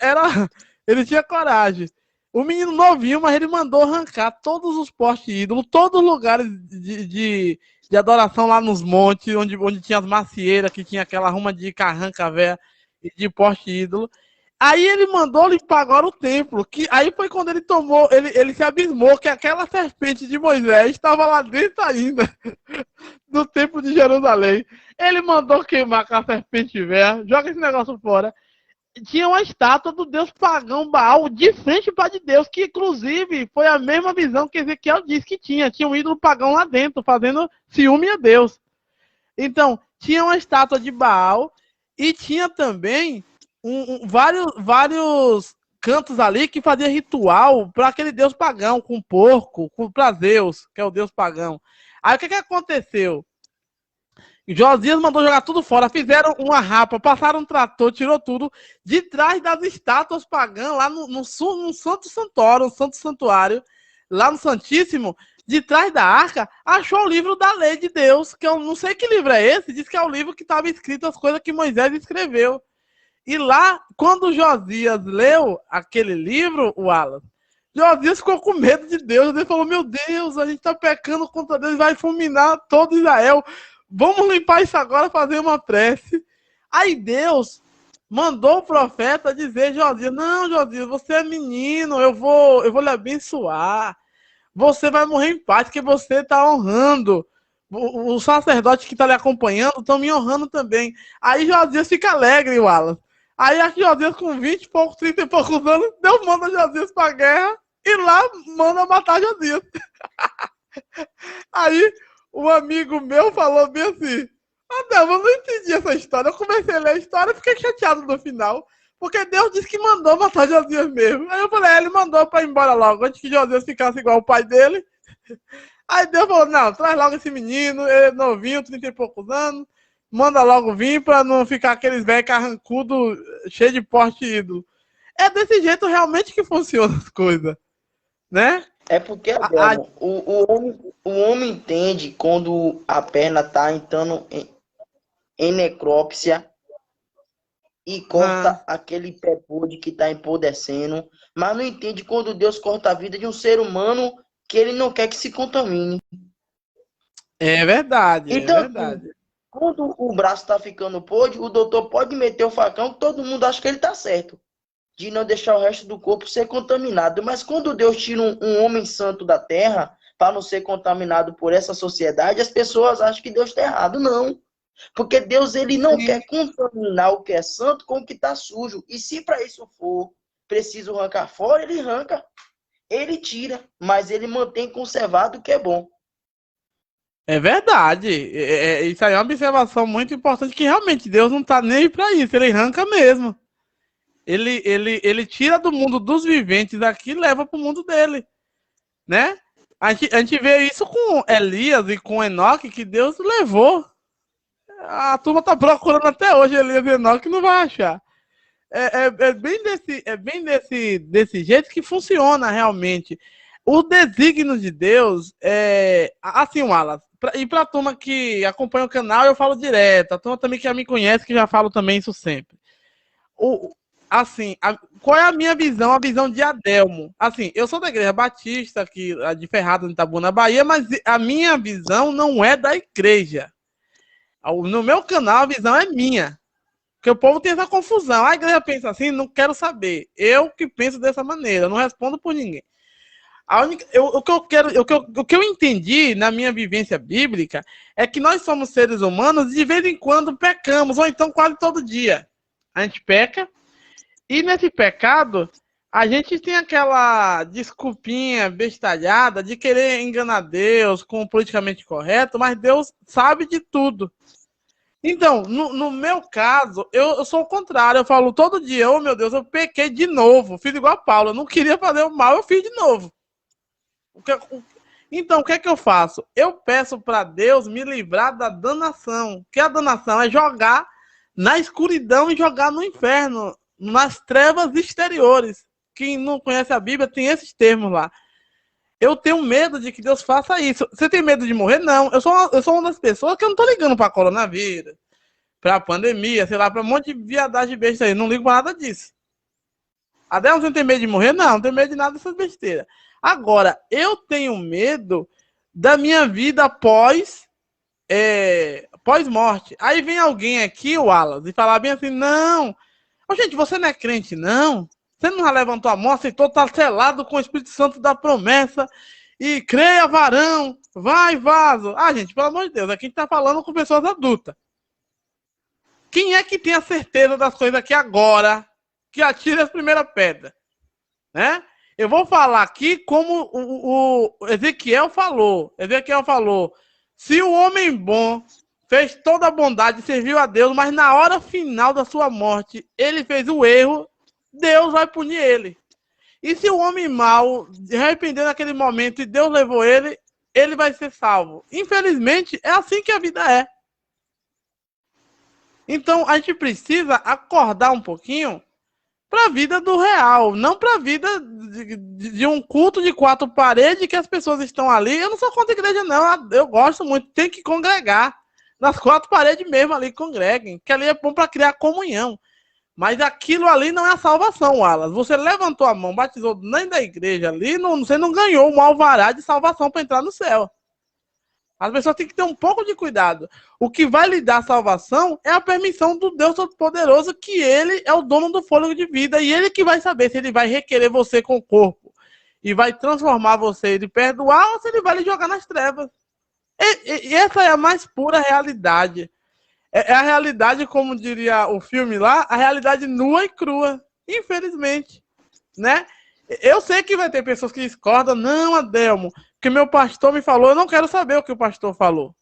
ele tinha coragem. O menino novinho, mas ele mandou arrancar todos os postes ídolos, todos os lugares de adoração lá nos montes, onde tinha as macieiras, que tinha aquela ruma de carranca velha e de poste ídolo. Aí ele mandou limpar agora o templo, que aí foi quando ele tomou, ele se abismou que aquela serpente de Moisés estava lá dentro ainda, do templo de Jerusalém. Ele mandou queimar com a serpente velha, joga esse negócio fora. Tinha uma estátua do deus pagão Baal de frente para de Deus, que inclusive foi a mesma visão que Ezequiel disse que tinha. Tinha um ídolo pagão lá dentro, fazendo ciúme a Deus. Então, tinha uma estátua de Baal e tinha também vários cantos ali que fazia ritual para aquele deus pagão, com porco, para Zeus, que é o deus pagão. Aí o que aconteceu? Josias mandou jogar tudo fora, fizeram uma rapa, passaram um trator, tirou tudo de trás das estátuas pagãs, lá no Santo Santuário, no Santo Santuário, lá no Santíssimo, de trás da arca, achou o livro da lei de Deus, que eu não sei que livro é esse, diz que é o livro que estava escrito as coisas que Moisés escreveu. E lá, quando Josias leu aquele livro, o Alan, Josias ficou com medo de Deus, ele falou, meu Deus, a gente está pecando contra Deus, vai fulminar todo Israel. Vamos limpar isso agora, fazer uma prece. Aí Deus mandou o profeta dizer, Josias, não, Josias, você é menino, eu vou lhe abençoar. Você vai morrer em paz, porque você está honrando O sacerdote que está lhe acompanhando estão me honrando também. Aí Josias fica alegre, Wallace. Aí acho que Josias com 20 e poucos, 30 e poucos anos, Deus manda Josias para a guerra e lá manda matar Josias. Aí um amigo meu falou bem assim, Deus, eu não entendi essa história. Eu comecei a ler a história e fiquei chateado no final. Porque Deus disse que mandou matar Josias mesmo. Aí eu falei, ele mandou para ir embora logo, antes que Josias ficasse igual o pai dele. Aí Deus falou, não, traz logo esse menino, ele é novinho, 30 e poucos anos, manda logo vir para não ficar aqueles velhos carrancudos, cheio de porte ídolo. É desse jeito realmente que funcionam as coisas, né? É porque, Adelmo, o homem entende quando a perna está entrando em necrópsia e corta aquele pé podre que está empodrecendo, mas não entende quando Deus corta a vida de um ser humano que ele não quer que se contamine. É verdade, então, é verdade. Quando o braço está ficando podre, o doutor pode meter o facão, todo mundo acha que ele está certo, de não deixar o resto do corpo ser contaminado. Mas quando Deus tira um homem santo da terra para não ser contaminado por essa sociedade, as pessoas acham que Deus está errado. Não. Porque Deus ele não quer contaminar o que é santo com o que está sujo. E se para isso for preciso arrancar fora, ele arranca. Ele tira, mas ele mantém conservado o que é bom. É verdade. Isso aí é uma observação muito importante, que realmente Deus não está nem para isso, ele arranca mesmo. Ele tira do mundo dos viventes aqui e leva para o mundo dele, né? A gente vê isso com Elias e com Enoque, que Deus levou. A turma tá procurando até hoje Elias e Enoque, não vai achar. É bem desse jeito que funciona realmente. O desígnio de Deus é assim, Wallace. E para a turma que acompanha o canal, eu falo direto. A turma também que já me conhece, que já falo também isso sempre. Assim, qual é a minha visão? A visão de Adelmo. Assim, eu sou da Igreja Batista, aqui de Ferrado, em Itabuna, Bahia, mas a minha visão não é da igreja. No meu canal, a visão é minha. Porque o povo tem essa confusão. A igreja pensa assim, não quero saber. Eu que penso dessa maneira, eu não respondo por ninguém. O que eu entendi na minha vivência bíblica é que nós somos seres humanos e de vez em quando pecamos, ou então quase todo dia. A gente peca, e nesse pecado, a gente tem aquela desculpinha bestalhada de querer enganar Deus com o politicamente correto, mas Deus sabe de tudo. Então, no meu caso, eu sou o contrário. Eu falo todo dia, oh meu Deus, eu pequei de novo. Fiz igual a Paula, eu não queria fazer o mal, eu fiz de novo. Então, o que é que eu faço? Eu peço para Deus me livrar da danação. Que a danação é jogar na escuridão e jogar no inferno, nas trevas exteriores. Quem não conhece a Bíblia tem esses termos lá. Eu tenho medo de que Deus faça isso. Você tem medo de morrer? Não. Eu sou uma das pessoas que eu não tô ligando para coronavírus, para pandemia, sei lá, para um monte de viadagem besta aí. Não ligo para nada disso. Adeus, você não tem medo de morrer? Não tem medo de nada dessas besteiras. Agora, eu tenho medo da minha vida pós-morte. Aí vem alguém aqui, o Wallace, e falar bem assim, não, gente, você não é crente, não. Você não já levantou a mão, aceitou, está selado com o Espírito Santo da promessa. E creia, varão, vai, vaso. Gente, pelo amor de Deus, aqui a gente está falando com pessoas adultas. Quem é que tem a certeza das coisas aqui agora, que atire as primeiras pedras? Né? Eu vou falar aqui como o Ezequiel falou. Ezequiel falou, se o homem bom fez toda a bondade, serviu a Deus, mas na hora final da sua morte, ele fez o erro, Deus vai punir ele. E se o homem mau se arrependeu naquele momento e Deus levou ele, ele vai ser salvo. Infelizmente, é assim que a vida é. Então, a gente precisa acordar um pouquinho para a vida do real, não para a vida de um culto de 4 paredes que as pessoas estão ali. Eu não sou contra a igreja, não. Eu gosto muito, tem que congregar. Nas 4 paredes mesmo ali, congreguem, que ali é bom para criar comunhão. Mas aquilo ali não é a salvação, Wallace. Você levantou a mão, batizou nem da igreja ali, você não ganhou um alvará de salvação para entrar no céu. As pessoas têm que ter um pouco de cuidado. O que vai lhe dar salvação é a permissão do Deus Todo-Poderoso, que ele é o dono do fôlego de vida, e ele que vai saber se ele vai requerer você com o corpo e vai transformar você e lhe perdoar, ou se ele vai lhe jogar nas trevas. E essa é a mais pura realidade. É a realidade, como diria o filme lá, a realidade nua e crua, infelizmente, né? Eu sei que vai ter pessoas que discordam, não, Adelmo, que meu pastor me falou, eu não quero saber o que o pastor falou.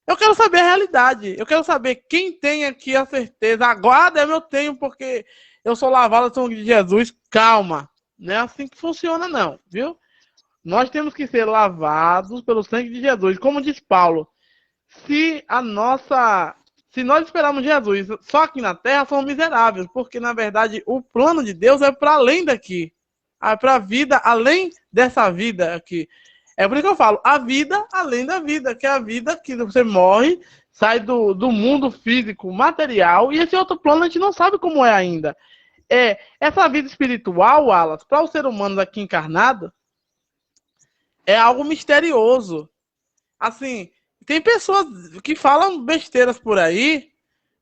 Eu quero saber a realidade, eu quero saber quem tem aqui a certeza. Agora, Adelmo, eu tenho, porque eu sou lavado no sangue de Jesus. Calma, não é assim que funciona não, viu? Nós temos que ser lavados pelo sangue de Jesus. Como diz Paulo, se nós esperarmos Jesus só aqui na terra, somos miseráveis, porque na verdade o plano de Deus é para além daqui, é para a vida além dessa vida aqui. É por isso que eu falo, a vida além da vida, que é a vida que você morre, sai do mundo físico, material, e esse outro plano a gente não sabe como é ainda. Essa vida espiritual, Wallace, para os seres humanos aqui encarnados, é algo misterioso. Assim, tem pessoas que falam besteiras por aí,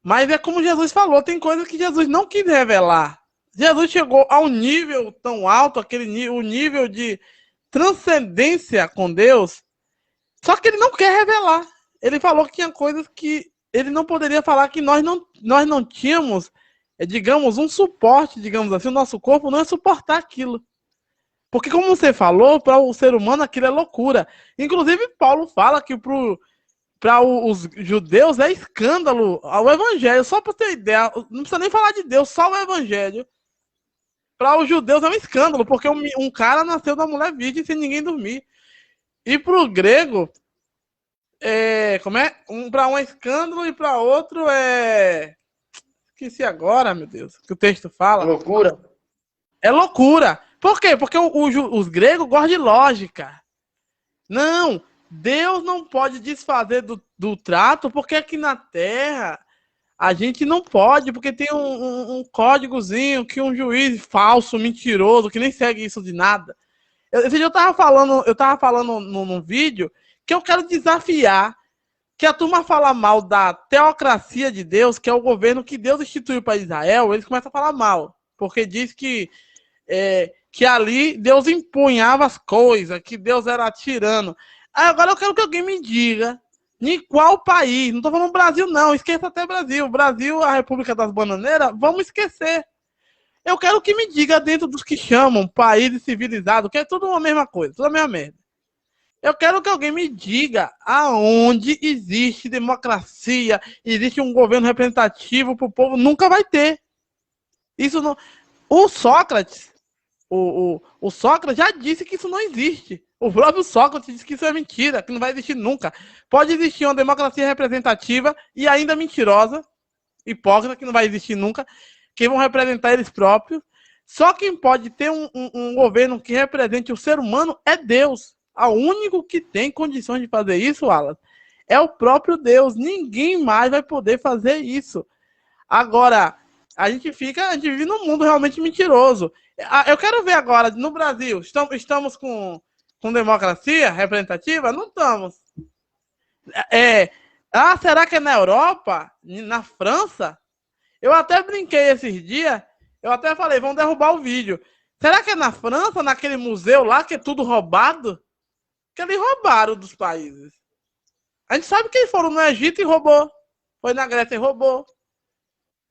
mas é como Jesus falou, tem coisas que Jesus não quis revelar. Jesus chegou a um nível tão alto, o nível de transcendência com Deus, só que ele não quer revelar. Ele falou que tinha coisas que ele não poderia falar, que nós não tínhamos, digamos, um suporte, digamos assim, o nosso corpo não ia suportar aquilo. Porque, como você falou, para o ser humano aquilo é loucura. Inclusive, Paulo fala que para os judeus é escândalo o evangelho. Só para ter ideia, não precisa nem falar de Deus, só o evangelho. Para os judeus é um escândalo, porque um cara nasceu da mulher virgem sem ninguém dormir. E para o grego, como é? Para um é escândalo e para outro é. Esqueci agora, meu Deus, que o texto fala. Loucura. É loucura. Por quê? Porque os gregos gostam de lógica. Não, Deus não pode desfazer do trato, porque aqui na Terra a gente não pode, porque tem um códigozinho que um juiz falso, mentiroso, que nem segue isso de nada. Esse dia eu tava falando num vídeo que eu quero desafiar que a turma fala mal da teocracia de Deus, que é o governo que Deus instituiu para Israel, eles começam a falar mal, porque diz que ali Deus empunhava as coisas, que Deus era tirano. Agora eu quero que alguém me diga em qual país, não estou falando Brasil não, esqueça até Brasil. Brasil, a República das Bananeiras, vamos esquecer. Eu quero que me diga dentro dos que chamam países civilizados, que é tudo uma mesma coisa, tudo a mesma merda. Eu quero que alguém me diga aonde existe democracia, existe um governo representativo para o povo, nunca vai ter. Isso não. O Sócrates, o Sócrates já disse que isso não existe. O próprio Sócrates disse que isso é mentira, que não vai existir nunca. Pode existir uma democracia representativa e ainda mentirosa, hipócrita, que não vai existir nunca, que vão representar eles próprios. Só quem pode ter um governo que represente o ser humano é Deus. O único que tem condições de fazer isso, Alan, é o próprio Deus. Ninguém mais vai poder fazer isso. Agora, a gente vive num mundo realmente mentiroso. Eu quero ver agora, no Brasil, estamos com democracia representativa? Não estamos. Será que é na Europa? Na França? Eu até brinquei esses dias, eu até falei, vão derrubar o vídeo. Será que é na França, naquele museu lá, que é tudo roubado? Que eles roubaram dos países. A gente sabe que eles foram no Egito e roubou. Foi na Grécia e roubou.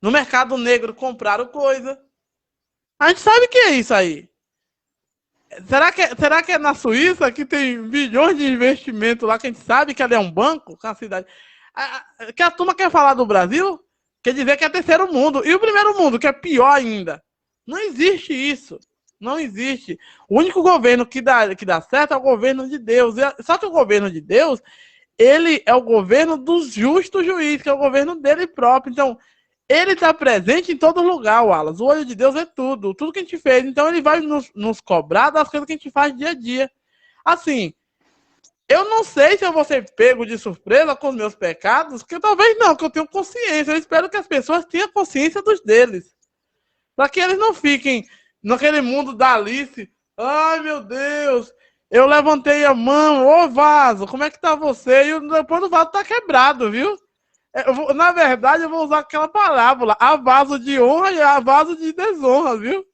No mercado negro compraram coisa. A gente sabe que é isso aí. Será que é na Suíça que tem bilhões de investimento lá, que a gente sabe que ali é um banco, que é uma cidade. Que a turma quer falar do Brasil, quer dizer que é terceiro mundo. E o primeiro mundo, que é pior ainda. Não existe isso. Não existe. O único governo que dá certo é o governo de Deus. Só que o governo de Deus, ele é o governo dos justos juízes, que é o governo dele próprio. Então, ele está presente em todo lugar, Wallace. O olho de Deus é tudo que a gente fez. Então, ele vai nos cobrar das coisas que a gente faz dia a dia. Assim, eu não sei se eu vou ser pego de surpresa com os meus pecados, que talvez não, que eu tenho consciência. Eu espero que as pessoas tenham consciência dos deles. Para que eles não fiquem naquele mundo da Alice. Ai, meu Deus, eu levantei a mão, ô vaso, como é que tá você? E depois o vaso tá quebrado, viu? Na verdade, eu vou usar aquela parábola, há vaso de honra e há vaso de desonra, viu?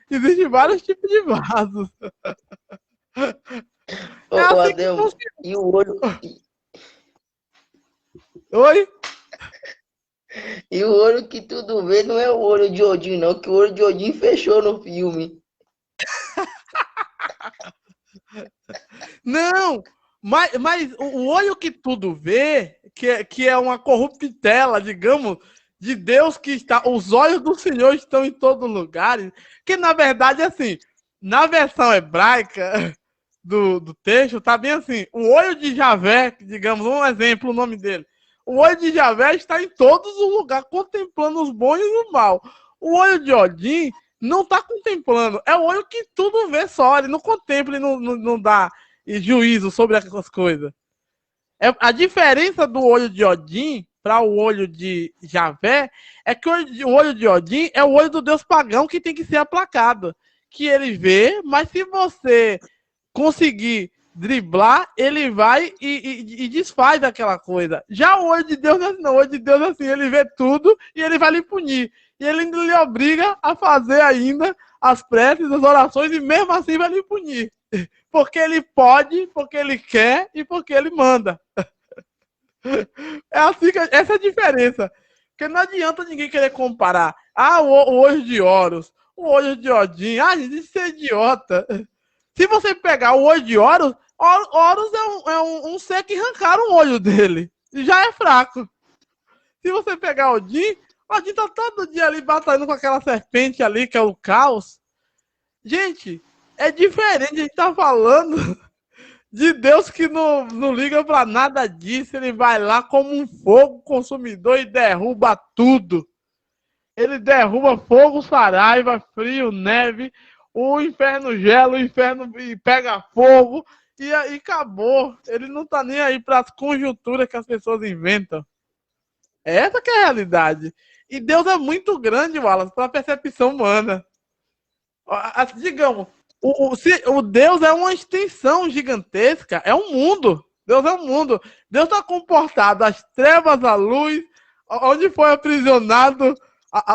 Existem vários tipos de vasos. Ô, Adelmo, E o olho, Oi? e o olho que tudo vê não é o olho de Odin, não, que o olho de Odin fechou no filme. Não! Mas o olho que tudo vê, que é uma corruptela, digamos, de Deus que está. Os olhos do Senhor estão em todos os lugares. Que na verdade, assim, na versão hebraica do texto, tá bem assim: o olho de Javé, digamos, um exemplo, o nome dele. O olho de Javé está em todos os lugares, contemplando os bons e os maus. O olho de Odin não está contemplando, é o olho que tudo vê só, ele não contempla e não dá juízo sobre aquelas coisas. A diferença do olho de Odin para o olho de Javé é que o olho de Odin é o olho do deus pagão que tem que ser aplacado. Que ele vê, mas se você conseguir driblar, ele vai e desfaz aquela coisa. Já o olho de Deus não é assim, não. O olho de Deus é assim, ele vê tudo e ele vai lhe punir. E ele ainda lhe obriga a fazer ainda as preces, as orações, e mesmo assim vai lhe punir. Porque ele pode, porque ele quer e porque ele manda. É assim que essa é a diferença. Porque não adianta ninguém querer comparar. Ah, o olho de Horus, o olho de Odin. Ah, gente, isso é idiota. Se você pegar o olho de Horus, Horus é um ser que arrancaram o olho dele. E já é fraco. Se você pegar Odin tá todo dia ali batalhando com aquela serpente ali, que é o caos. Gente, é diferente. A gente tá falando de Deus que não liga pra nada disso. Ele vai lá como um fogo consumidor e derruba tudo. Ele derruba fogo, saraiva, frio, neve, o inferno gela, o inferno pega fogo e aí acabou. Ele não tá nem aí para as conjunturas que as pessoas inventam. Essa que é a realidade. E Deus é muito grande, Wallace, para a percepção humana. Digamos, o Deus é uma extensão gigantesca, é um mundo. Deus é um mundo. Deus está comportado das trevas à luz, onde foi aprisionado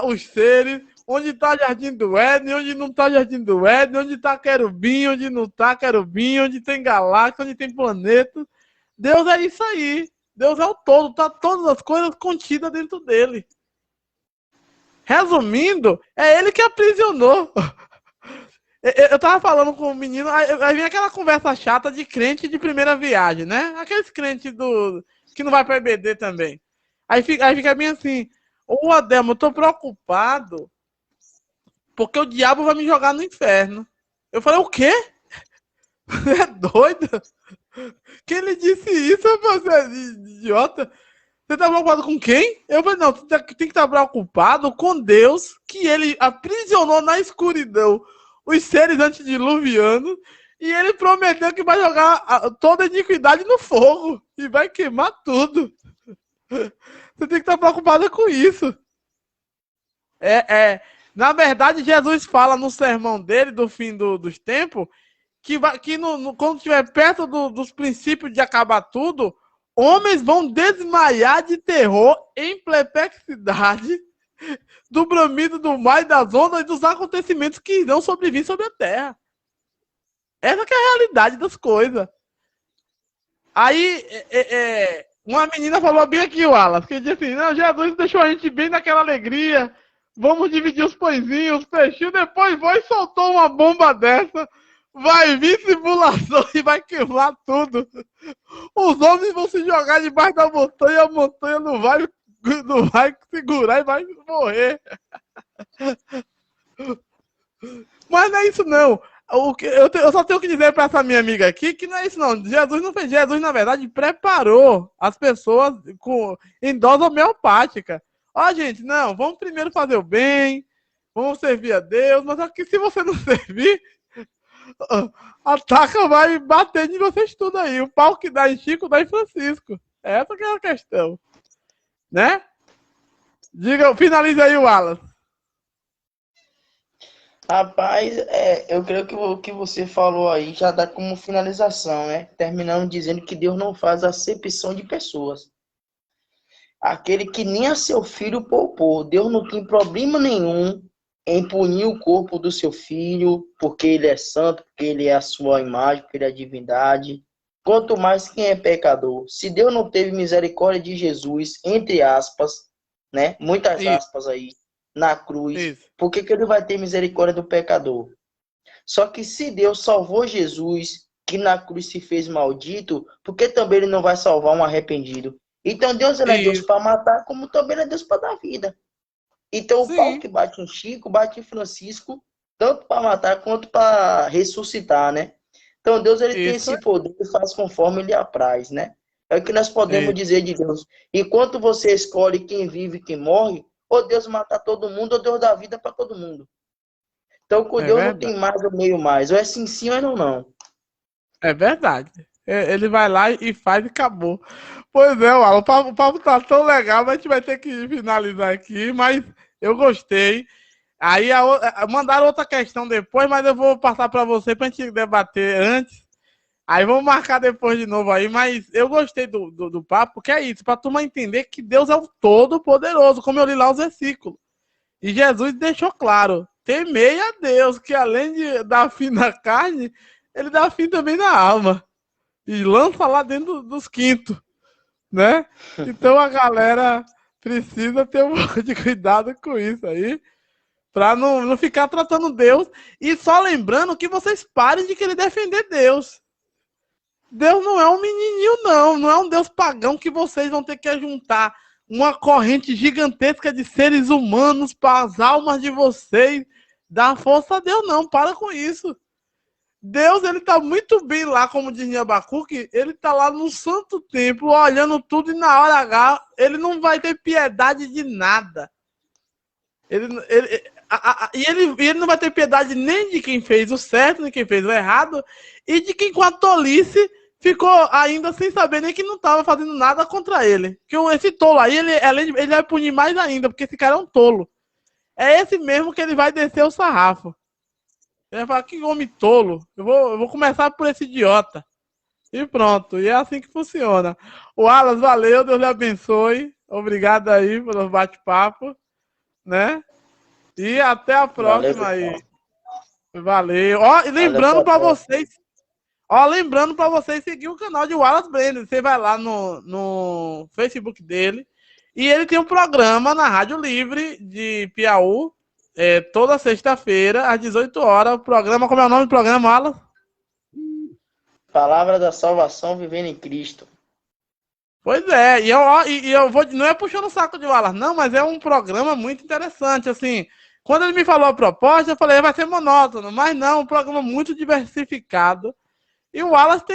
os seres, onde está Jardim do Éden, onde não está Jardim do Éden, onde está querubim, onde não está querubim, onde tem galáxia, onde tem planeta. Deus é isso aí. Deus é o todo, está todas as coisas contidas dentro dele. Resumindo, é ele que aprisionou. Eu tava falando com o menino, aí vem aquela conversa chata de crente de primeira viagem, né? Aqueles crentes que não vai pra EBD também. Aí fica bem assim, ô Adelmo, eu tô preocupado porque o diabo vai me jogar no inferno. Eu falei, o quê? É doido? Quem lhe disse isso, você é idiota? Você tá preocupado com quem? Eu falei, não, tem que estar preocupado com Deus, que ele aprisionou na escuridão os seres antediluvianos, e ele prometeu que vai jogar toda a iniquidade no fogo, e vai queimar tudo. Você tem que estar preocupado com isso. Na verdade, Jesus fala no sermão dele, do fim dos tempos, que quando estiver perto dos princípios de acabar tudo, homens vão desmaiar de terror em perplexidade do bramido do mar e das ondas e dos acontecimentos que irão sobrevir sobre a terra. Essa que é a realidade das coisas. Aí, uma menina falou bem aqui, Wallace, que disse assim, não, Jesus deixou a gente bem naquela alegria, vamos dividir os pãezinhos, os peixinhos, depois foi e soltou uma bomba dessa, vai vir simulação e vai queimar tudo. Os homens vão se jogar debaixo da montanha, a montanha não vai segurar e vai morrer. Mas não é isso não. Eu só tenho que dizer para essa minha amiga aqui que não é isso não. Jesus não fez. Jesus, na verdade, preparou as pessoas em dose homeopática. Ó, gente, não, vamos primeiro fazer o bem, vamos servir a Deus, mas só que se você não servir, a taca vai bater de vocês tudo aí. O pau que dá em Chico dá em Francisco. Essa que é a questão. Né? Diga, finaliza aí, Wallace. Rapaz, eu creio que o que você falou aí já dá como finalização, né? Terminando dizendo que Deus não faz acepção de pessoas. Aquele que nem a seu filho poupou. Deus não tem problema nenhum em punir o corpo do seu filho, porque ele é santo, porque ele é a sua imagem, porque ele é a divindade. quanto mais quem é pecador. Se Deus não teve misericórdia de Jesus, entre aspas, né? Muitas Isso, aspas aí, na cruz, isso, por que que ele vai ter misericórdia do pecador? Só que se Deus salvou Jesus, que na cruz se fez maldito, por que também ele não vai salvar um arrependido? Então Deus ele é Deus isso. para matar, como também ele é Deus para dar vida. Então o pau Sim, que bate em Chico, bate em Francisco, tanto para matar quanto para ressuscitar, né? Então Deus ele tem isso, esse poder e faz conforme ele apraz, né? É o que nós podemos isso, dizer de Deus. Enquanto você escolhe quem vive e quem morre, ou Deus mata todo mundo, ou Deus dá vida para todo mundo. Então com é Deus não verdade. tem mais ou meio mais. Ou é sim, sim, ou é não, não. É verdade. Ele vai lá e faz e acabou. Pois é, Alan, o papo tá tão legal, mas a gente vai ter que finalizar aqui, mas eu gostei. Aí mandaram outra questão depois, mas eu vou passar para você para a gente debater antes. Aí vamos marcar depois de novo aí, mas eu gostei do papo, porque é isso, para a turma entender que Deus é o Todo-Poderoso, como eu li lá os versículos. E Jesus deixou claro: temei a Deus, que além de dar fim na carne, ele dá fim também na alma. E lança lá dentro dos quintos, né? Então a galera precisa ter um pouco de cuidado com isso aí, para não ficar tratando Deus. E só lembrando que vocês parem de querer defender Deus. Deus não é um menininho, não. Não é um Deus pagão que vocês vão ter que juntar uma corrente gigantesca de seres humanos para as almas de vocês. Dá força a Deus, não. Para com isso. Deus, ele tá muito bem lá, como diz Abacuque, ele tá lá no santo templo, olhando tudo e na hora H, ele não vai ter piedade de nada. E ele não vai ter piedade nem de quem fez o certo, nem de quem fez o errado, e de quem com a tolice ficou ainda sem saber nem que não estava fazendo nada contra ele. Que esse tolo aí, ele vai punir mais ainda, porque esse cara é um tolo. É esse mesmo que ele vai descer o sarrafo. Ele vai falar, que homem tolo. Eu vou começar por esse idiota. E pronto. E é assim que funciona. O Alas, valeu. Deus lhe abençoe. Obrigado aí pelo bate-papo. Né? E até a Valeu, próxima aí. pessoal. Valeu. Ó, e Valeu, até lembrando a para próxima. vocês. Ó, lembrando para vocês seguir o canal de Wallace Brandon. Você vai lá no Facebook dele. E ele tem um programa na Rádio Livre de Piauí. Toda sexta-feira, às 18 horas. O programa, como é o nome do programa, Wallace? Palavra da salvação vivendo em Cristo. Pois é, e eu vou, não é puxando o saco de Wallace, não, mas é um programa muito interessante, assim, quando ele me falou a proposta, eu falei, vai ser monótono, mas não, um programa muito diversificado, e o Wallace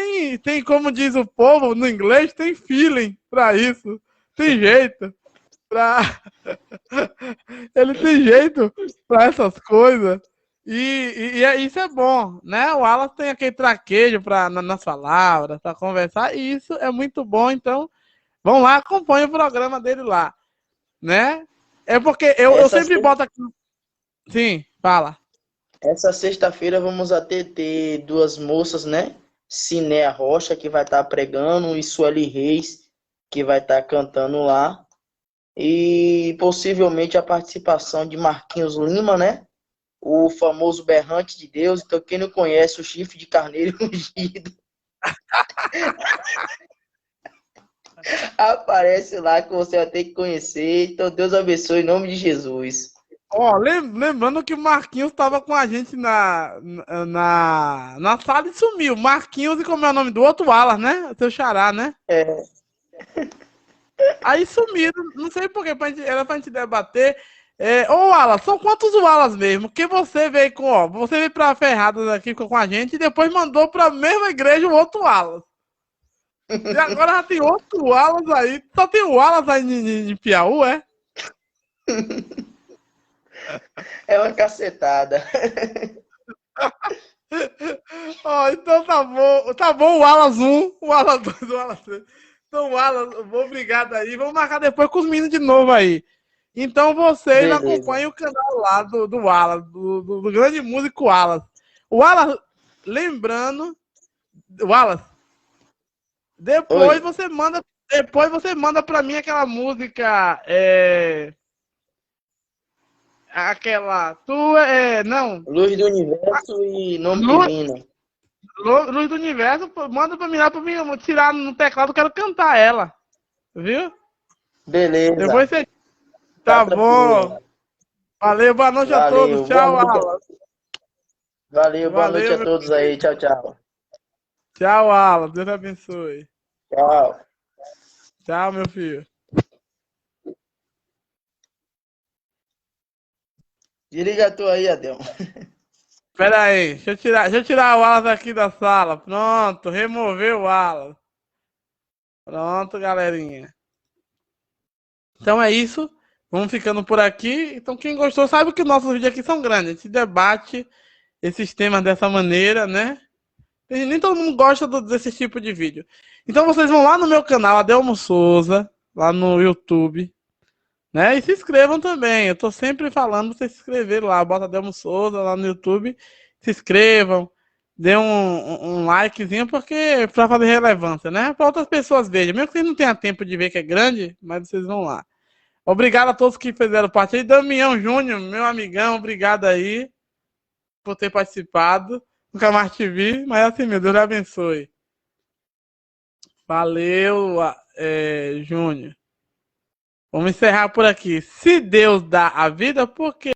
tem, como diz o povo no inglês, tem feeling pra isso, tem jeito pra, ele tem jeito pra essas coisas, isso é bom, né, o Wallace tem aquele traquejo nas palavras, pra conversar, e isso é muito bom, então, vão lá, acompanha o programa dele lá, né? É porque eu Essa, sempre boto aqui. Sim, fala. essa sexta-feira vamos ter duas moças, né? Cinéa Rocha, que vai estar pregando, e Sueli Reis, que vai estar cantando lá. E possivelmente a participação de Marquinhos Lima, né? O famoso berrante de Deus. Então, quem não conhece o chifre de carneiro ungido, aparece lá que você vai ter que conhecer. Então, Deus abençoe em nome de Jesus. Ó, lembrando que o Marquinhos estava com a gente na sala e sumiu. Marquinhos e como é o nome do outro? Wallace, né? Seu xará, né? É, Aí sumiram, não sei porquê, era pra gente debater. Ô, Wallace, são quantos Wallace mesmo? Que você veio você veio pra Ferradas aqui com a gente e depois mandou pra mesma igreja o outro Wallace. E agora já tem outro Wallace aí. Só tem o Wallace aí em Piauí, é? é uma cacetada. Ó, então tá bom o Wallace 1, o Wallace 2, o Wallace 3. Então, Wallace, obrigado aí. Vamos marcar depois com os meninos de novo aí. Então, vocês Beleza. acompanhem o canal lá do Wallace, do grande músico Wallace. O Wallace, lembrando, Wallace, depois Oi. você manda, pra mim aquela música, aquela, não, Luz do universo e nome Luz, divino. Luz do Universo, pô, manda pra mim lá pra mim tirar no teclado, eu quero cantar ela. Viu? Beleza, Depois você. tá Tá tranquilo. bom. Valeu, boa noite a todos. Valeu, boa Tchau, noite. Alan. Valeu, boa noite Valeu, a meu todos aí. querido. Tchau, tchau. Tchau, Alan. Deus abençoe. Tchau. Tchau, meu filho. Desliga tu aí, Adel. Pera aí, deixa eu tirar o Alan aqui da sala. Pronto, removeu o Alan. Pronto, galerinha. Então é isso. Vamos ficando por aqui. Então, quem gostou, sabe que nossos vídeos aqui são grandes. A gente debate esses temas dessa maneira, né? Nem todo mundo gosta desse tipo de vídeo. Então, vocês vão lá no meu canal, Adelmo Souza, lá no YouTube, né? E se inscrevam também. Eu tô sempre falando pra vocês se inscreverem lá. Bota Adelmo Souza lá no YouTube. Se inscrevam. Dê um likezinho, porque pra fazer relevância, né? Para outras pessoas verem. Mesmo que vocês não tenham tempo de ver que é grande, mas vocês vão lá. Obrigado a todos que fizeram parte aí. Damião Júnior, meu amigão, obrigado aí por ter participado. Nunca mais te vi, mas assim, meu Deus lhe abençoe. Valeu, Júnior. Vamos encerrar por aqui. Se Deus dá a vida, por quê?